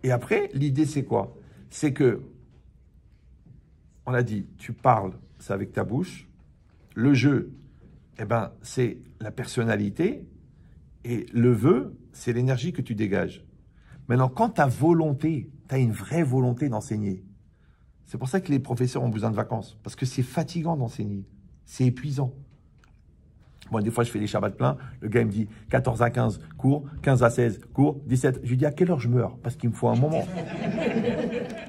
et après, l'idée c'est quoi? C'est que, on a dit, tu parles, c'est avec ta bouche. Le jeu, eh ben, c'est la personnalité, et le vœu, c'est l'énergie que tu dégages. Maintenant, quand tu as volonté, tu as une vraie volonté d'enseigner. C'est pour ça que les professeurs ont besoin de vacances, parce que c'est fatigant d'enseigner, c'est épuisant. Moi, des fois, je fais les Shabbats pleins. Le gars, il me dit 14 à 15 cours, 15 à 16 cours, 17. Je lui dis à quelle heure je meurs? Parce qu'il me faut un moment.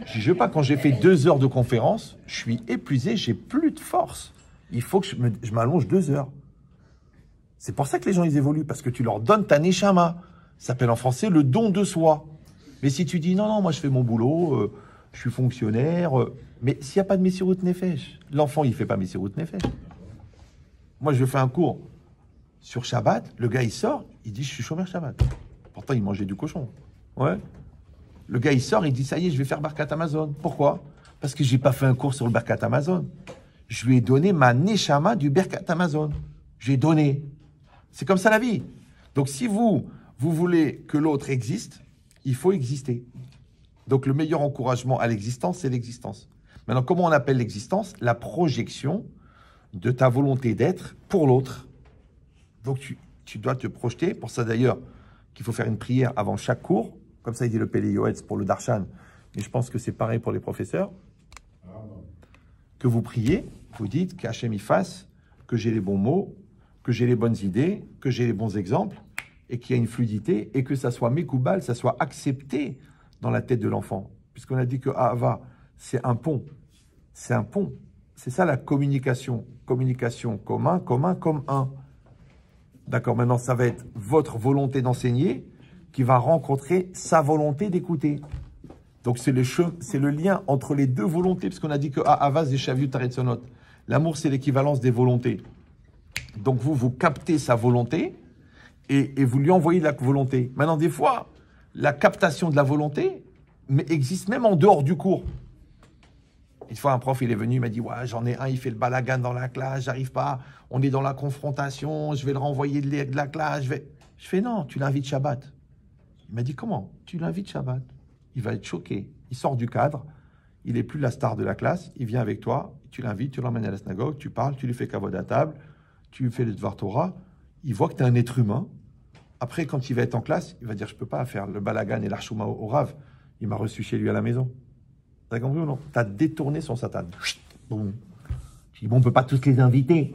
Je dis, pas, quand j'ai fait 2 heures de conférence, je suis épuisé, j'ai plus de force. Il faut que je m'allonge 2 heures. C'est pour ça que les gens, ils évoluent, parce que tu leur donnes ta neshama. Ça s'appelle en français le don de soi. Mais si tu dis, non, non, moi, je fais mon boulot, je suis fonctionnaire, mais s'il n'y a pas de Messirut Nefesh, l'enfant, il ne fait pas Messirut Nefesh. Moi, je fais un cours sur Shabbat. Le gars, il sort, il dit, je suis chômeur Shabbat. Pourtant, il mangeait du cochon. Ouais. Le gars, il sort, il dit, ça y est, je vais faire Birkat Amazon. Pourquoi? Parce que je n'ai pas fait un cours sur le Birkat Amazon. Je lui ai donné ma neshama du Birkat Amazon. J'ai donné. C'est comme ça la vie. Donc, si vous voulez que l'autre existe, il faut exister. Donc, le meilleur encouragement à l'existence, c'est l'existence. Maintenant, comment on appelle l'existence? La projection de ta volonté d'être pour l'autre. Donc, tu dois te projeter. Pour ça, d'ailleurs, qu'il faut faire une prière avant chaque cours. Comme ça, il dit le Pélé Yoetz pour le Darshan. Mais je pense que c'est pareil pour les professeurs. Que vous priez, vous dites qu'Hachem y fasse, que j'ai les bons mots, que j'ai les bonnes idées, que j'ai les bons exemples, et qu'il y a une fluidité, et que ça soit mékoubal, ça soit accepté dans la tête de l'enfant. Puisqu'on a dit que Ahava, c'est un pont. C'est un pont. C'est ça la communication. Communication commun, comme un. D'accord, maintenant ça va être votre volonté d'enseigner qui va rencontrer sa volonté d'écouter. Donc c'est le lien entre les deux volontés, puisqu'on a dit que Ahava, c'est Shaviut Taretzonot. L'amour, c'est l'équivalence des volontés. Donc vous captez sa volonté et vous lui envoyez de la volonté. Maintenant, des fois, la captation de la volonté existe même en dehors du cours. Une fois, un prof, il est venu, il m'a dit, ouais, j'en ai un, il fait le balagan dans la classe, j'arrive pas, on est dans la confrontation, je vais le renvoyer de la classe. Je fais, non, tu l'invites Shabbat. Il m'a dit, comment? Tu l'invites Shabbat. Il va être choqué. Il sort du cadre, il n'est plus la star de la classe, il vient avec toi, tu l'invites, tu l'emmènes à la synagogue, tu parles, tu lui fais kavod à table, tu lui fais le Dvar Torah, il voit que tu es un être humain. Après, quand il va être en classe, il va dire, je ne peux pas faire le balagan et l'archouma au Rav. Il m'a reçu chez lui à la maison. T'as compris ou non? T'as détourné son satan. Bon. Je dis, bon, on ne peut pas tous les inviter.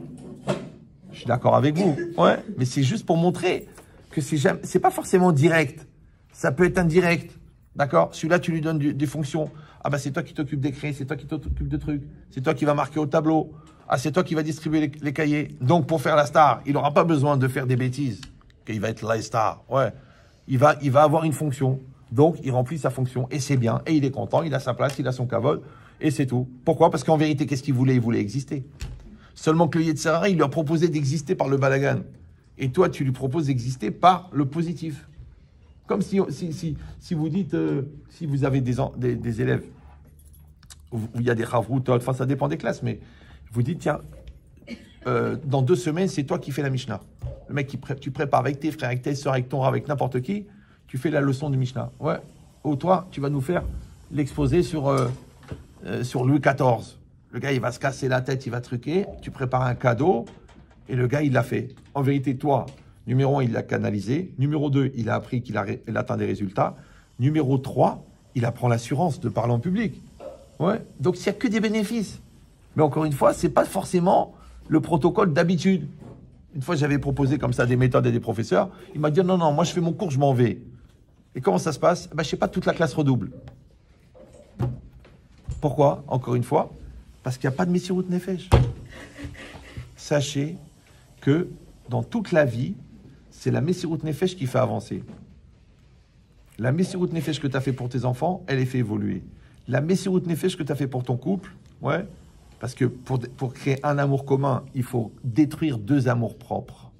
suis d'accord avec vous. Ouais, mais c'est juste pour montrer que c'est pas forcément direct. Ça peut être indirect. D'accord? Celui-là, tu lui donnes des fonctions. Ah bah c'est toi qui t'occupes d'écrire, c'est toi qui t'occupes de trucs, c'est toi qui vas marquer au tableau. Ah, c'est toi qui vas distribuer les cahiers. Donc, pour faire la star, il n'aura pas besoin de faire des bêtises. Qu'il va être la star. Ouais. Il va avoir une fonction. Donc, il remplit sa fonction. Et c'est bien. Et il est content. Il a sa place. Il a son cavol. Et c'est tout. Pourquoi? Parce qu'en vérité, qu'est-ce qu'il voulait? Il voulait exister. Seulement que le Yetzirah, il lui a proposé d'exister par le balagan. Et toi, tu lui proposes d'exister par le positif. Comme si vous dites, si vous avez des élèves où il y a des chavroutot, enfin, ça dépend des classes, mais vous dites, tiens, dans 2 semaines, c'est toi qui fais la Mishnah. Le mec, tu prépares avec tes frères, avec tes soeurs, avec ton avec n'importe qui, tu fais la leçon de Mishnah. Ouais. Ou toi, tu vas nous faire l'exposé sur Louis XIV. Le gars, il va se casser la tête, il va truquer, tu prépares un cadeau, et le gars, il l'a fait. En vérité, toi, numéro 1, il l'a canalisé. Numéro 2, il a appris qu'il atteint des résultats. Numéro 3, il apprend l'assurance de parler en public. Ouais. Donc, il n'y a que des bénéfices. Mais encore une fois, ce n'est pas forcément le protocole d'habitude. Une fois, j'avais proposé comme ça des méthodes à des professeurs. Il m'a dit, non, moi, je fais mon cours, je m'en vais. Et comment ça se passe? Je ne sais pas, toute la classe redouble. Pourquoi? Encore une fois, parce qu'il n'y a pas de Messirut Nefesh. Sachez que dans toute la vie, c'est la Messirut Nefesh qui fait avancer. La Messirut Nefesh que tu as fait pour tes enfants, elle les fait évoluer. La Messirut Nefesh que tu as fait pour ton couple, ouais, parce que pour créer un amour commun, il faut détruire 2 amours propres.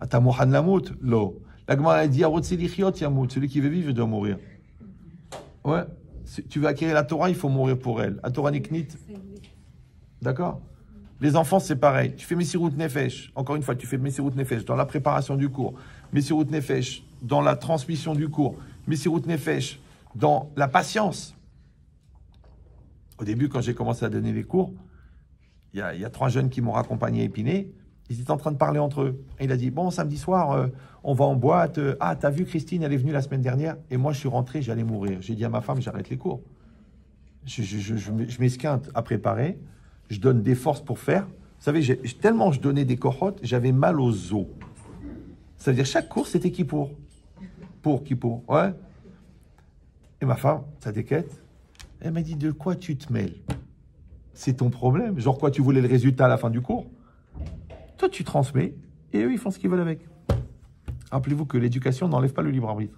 Atamohan lamut, lo. La Gemara a dit, celui qui veut vivre doit mourir. Ouais. Si tu veux acquérir la Torah, il faut mourir pour elle. La Torah Niknit. D'accord? Les enfants, c'est pareil. Tu fais Messirut Nefesh. Encore une fois, tu fais Messirut Nefesh dans la préparation du cours. Messirut Nefesh dans la transmission du cours. Messirut Nefesh dans la patience. Au début, quand j'ai commencé à donner les cours, il y a 3 jeunes qui m'ont raccompagné à Épinay. Ils étaient en train de parler entre eux. Et il a dit, bon, samedi soir, on va en boîte. Ah, t'as vu, Christine, elle est venue la semaine dernière. Et moi, je suis rentré, j'allais mourir. J'ai dit à ma femme, j'arrête les cours. Je m'esquinte à préparer. Je donne des forces pour faire. Vous savez, tellement je donnais des cohortes, j'avais mal aux os. Ça veut dire, chaque cours, c'était Kippour. Pour Kippour, ouais. Et ma femme, ça déquête. Elle m'a dit, de quoi tu te mêles? C'est ton problème. Genre quoi, tu voulais le résultat à la fin du cours? Toi, tu transmets, et eux, ils font ce qu'ils veulent avec. Rappelez-vous que l'éducation n'enlève pas le libre arbitre.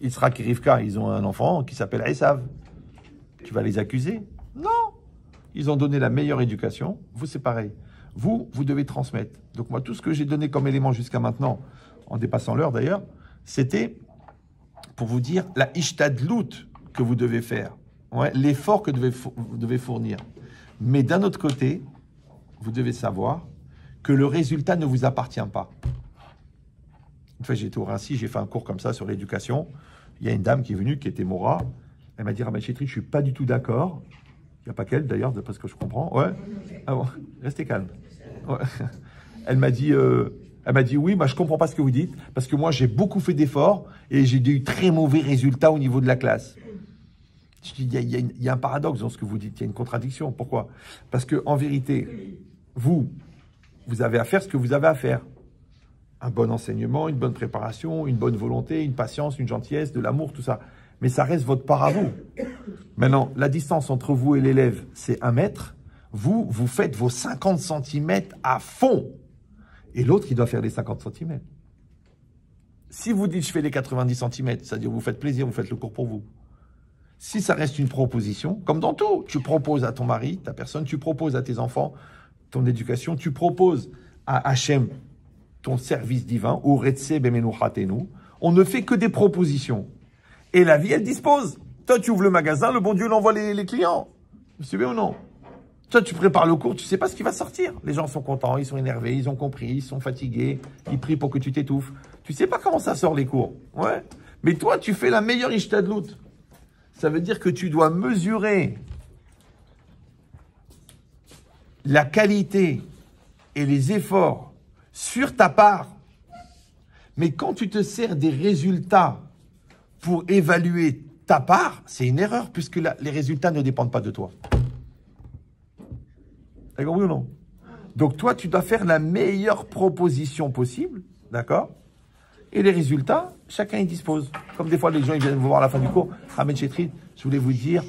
Yitzhak et Rivka, ils ont un enfant qui s'appelle Esav. Tu vas les accuser? Non. Ils ont donné la meilleure éducation. Vous, c'est pareil. Vous devez transmettre. Donc moi, tout ce que j'ai donné comme élément jusqu'à maintenant, en dépassant l'heure d'ailleurs, c'était pour vous dire la ishtadlout que vous devez faire. Ouais, l'effort que vous devez fournir. Mais d'un autre côté, vous devez savoir que le résultat ne vous appartient pas. Une fois, j'étais au Rincy, j'ai fait un cours comme ça sur l'éducation. Il y a une dame qui est venue, qui était Mora. Elle m'a dit, Rabbi Chetri, je ne suis pas du tout d'accord. Il n'y a pas qu'elle, d'ailleurs, d'après ce que je comprends. Ouais. Ah bon, restez calme. Ouais. Elle m'a dit, oui, moi, je ne comprends pas ce que vous dites, parce que moi, j'ai beaucoup fait d'efforts et j'ai eu très mauvais résultats au niveau de la classe. Je dis, il y a un paradoxe dans ce que vous dites, il y a une contradiction. Pourquoi? Parce qu'en vérité, vous avez à faire ce que vous avez à faire. Un bon enseignement, une bonne préparation, une bonne volonté, une patience, une gentillesse, de l'amour, tout ça. Mais ça reste votre part à vous. Maintenant, la distance entre vous et l'élève, c'est 1 mètre. Vous faites vos 50 cm à fond. Et l'autre, il doit faire les 50 cm. Si vous dites, je fais les 90 cm, c'est-à-dire vous faites plaisir, vous faites le cours pour vous. Si ça reste une proposition, comme dans tout, tu proposes à ton mari, ta personne, tu proposes à tes enfants, ton éducation, tu proposes à Hachem ton service divin, ou Retse Bemenu Hatenu, on ne fait que des propositions. Et la vie, elle dispose. Toi, tu ouvres le magasin, le bon Dieu l'envoie les clients. Vous suivez ou non? Toi, tu prépares le cours, tu ne sais pas ce qui va sortir. Les gens sont contents, ils sont énervés, ils ont compris, ils sont fatigués, ils prient pour que tu t'étouffes. Tu ne sais pas comment ça sort les cours. Ouais. Mais toi, tu fais la meilleure ishtadlout. Ça veut dire que tu dois mesurer la qualité et les efforts sur ta part. Mais quand tu te sers des résultats pour évaluer ta part, c'est une erreur puisque les résultats ne dépendent pas de toi. D'accord, oui ou non? Donc toi, tu dois faire la meilleure proposition possible, d'accord? Et les résultats, chacun y dispose. Comme des fois, les gens ils viennent vous voir à la fin du cours. Ahmed Chetrit, je voulais vous dire,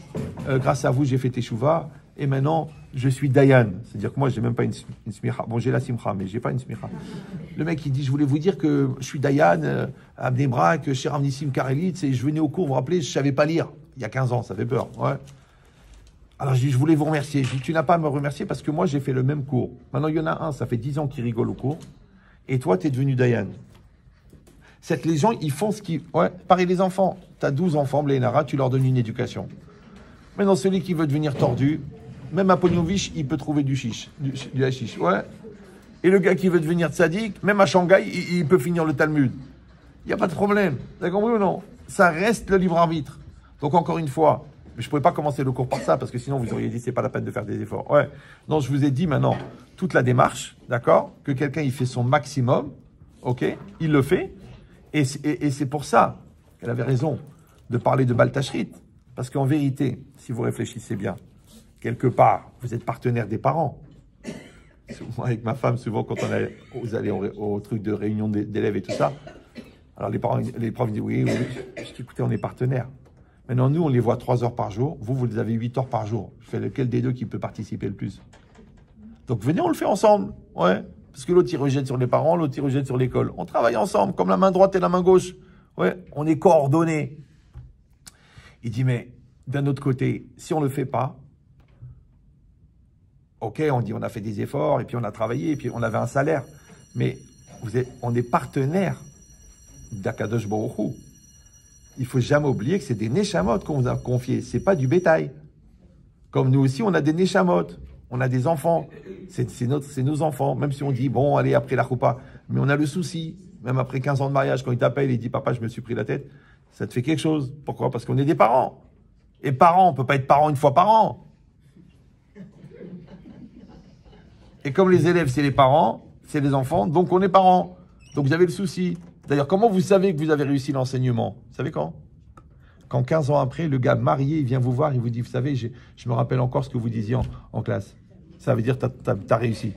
grâce à vous, j'ai fait Teshuvah, et maintenant, je suis Dayan. C'est-à-dire que moi, j'ai même pas une smicha. Bon, j'ai la simcha, mais j'ai pas une smicha. Le mec, il dit, je voulais vous dire que je suis Dayan, à Bnei Brak, chez Rav Nissim Karelitz, et je venais au cours, vous vous rappelez, je savais pas lire. Il y a 15 ans, ça fait peur. Ouais. Alors, je dis, je voulais vous remercier. Je dis, tu n'as pas à me remercier parce que moi, j'ai fait le même cours. Maintenant, il y en a un, ça fait 10 ans qu'il rigole au cours. Et toi, tu es devenu Dayan. Les gens, ils font ce qu'ils... Ouais, pareil, les enfants. Tu as 12 enfants, Blénara, tu leur donnes une éducation. Maintenant, celui qui veut devenir tordu, même à Pognovich, il peut trouver du hashish. Ouais. Et le gars qui veut devenir tzaddik, même à Shanghai, il peut finir le Talmud. Il n'y a pas de problème. Vous avez compris ou non? Ça reste le libre arbitre. Donc, encore une fois, je ne pouvais pas commencer le cours par ça, parce que sinon, vous auriez dit, c'est pas la peine de faire des efforts. Ouais. Non, je vous ai dit maintenant, toute la démarche, d'accord? Que quelqu'un, il fait son maximum, ok? Il le fait. Et c'est pour ça qu'elle avait raison de parler de Baltachrit. Parce qu'en vérité, si vous réfléchissez bien, quelque part, vous êtes partenaire des parents. Moi, avec ma femme, souvent, quand vous allez au truc de réunion d'élèves et tout ça, alors les profs disent oui. Je dis, écoutez, on est partenaires. Maintenant, nous, on les voit 3 heures par jour. Vous les avez 8 heures par jour. Je fais lequel des deux qui peut participer le plus? Donc, venez, on le fait ensemble. Ouais. Parce que l'autre, il rejette sur les parents, l'autre, il rejette sur l'école. On travaille ensemble, comme la main droite et la main gauche. Ouais, on est coordonnés. Il dit, mais d'un autre côté, si on ne le fait pas, ok, on dit on a fait des efforts, et puis on a travaillé, et puis on avait un salaire. Mais on est partenaire d'Akadosh Baruch Hu. Il ne faut jamais oublier que c'est des neshamot qu'on vous a confiés. Ce n'est pas du bétail. Comme nous aussi, on a des neshamot. On a des enfants. C'est nos enfants. Même si on dit, bon, allez, après la choupa. Mais on a le souci. Même après 15 ans de mariage, quand il t'appelle et il dit, papa, je me suis pris la tête, ça te fait quelque chose. Pourquoi? Parce qu'on est des parents. Et parents, on ne peut pas être parents une fois par an. Et comme les élèves, c'est les parents, c'est les enfants, donc on est parents. Donc vous avez le souci. D'ailleurs, comment vous savez que vous avez réussi l'enseignement? Vous savez quand? Quand 15 ans après, le gars marié, il vient vous voir, il vous dit, vous savez, je me rappelle encore ce que vous disiez en classe. Ça veut dire que tu as réussi.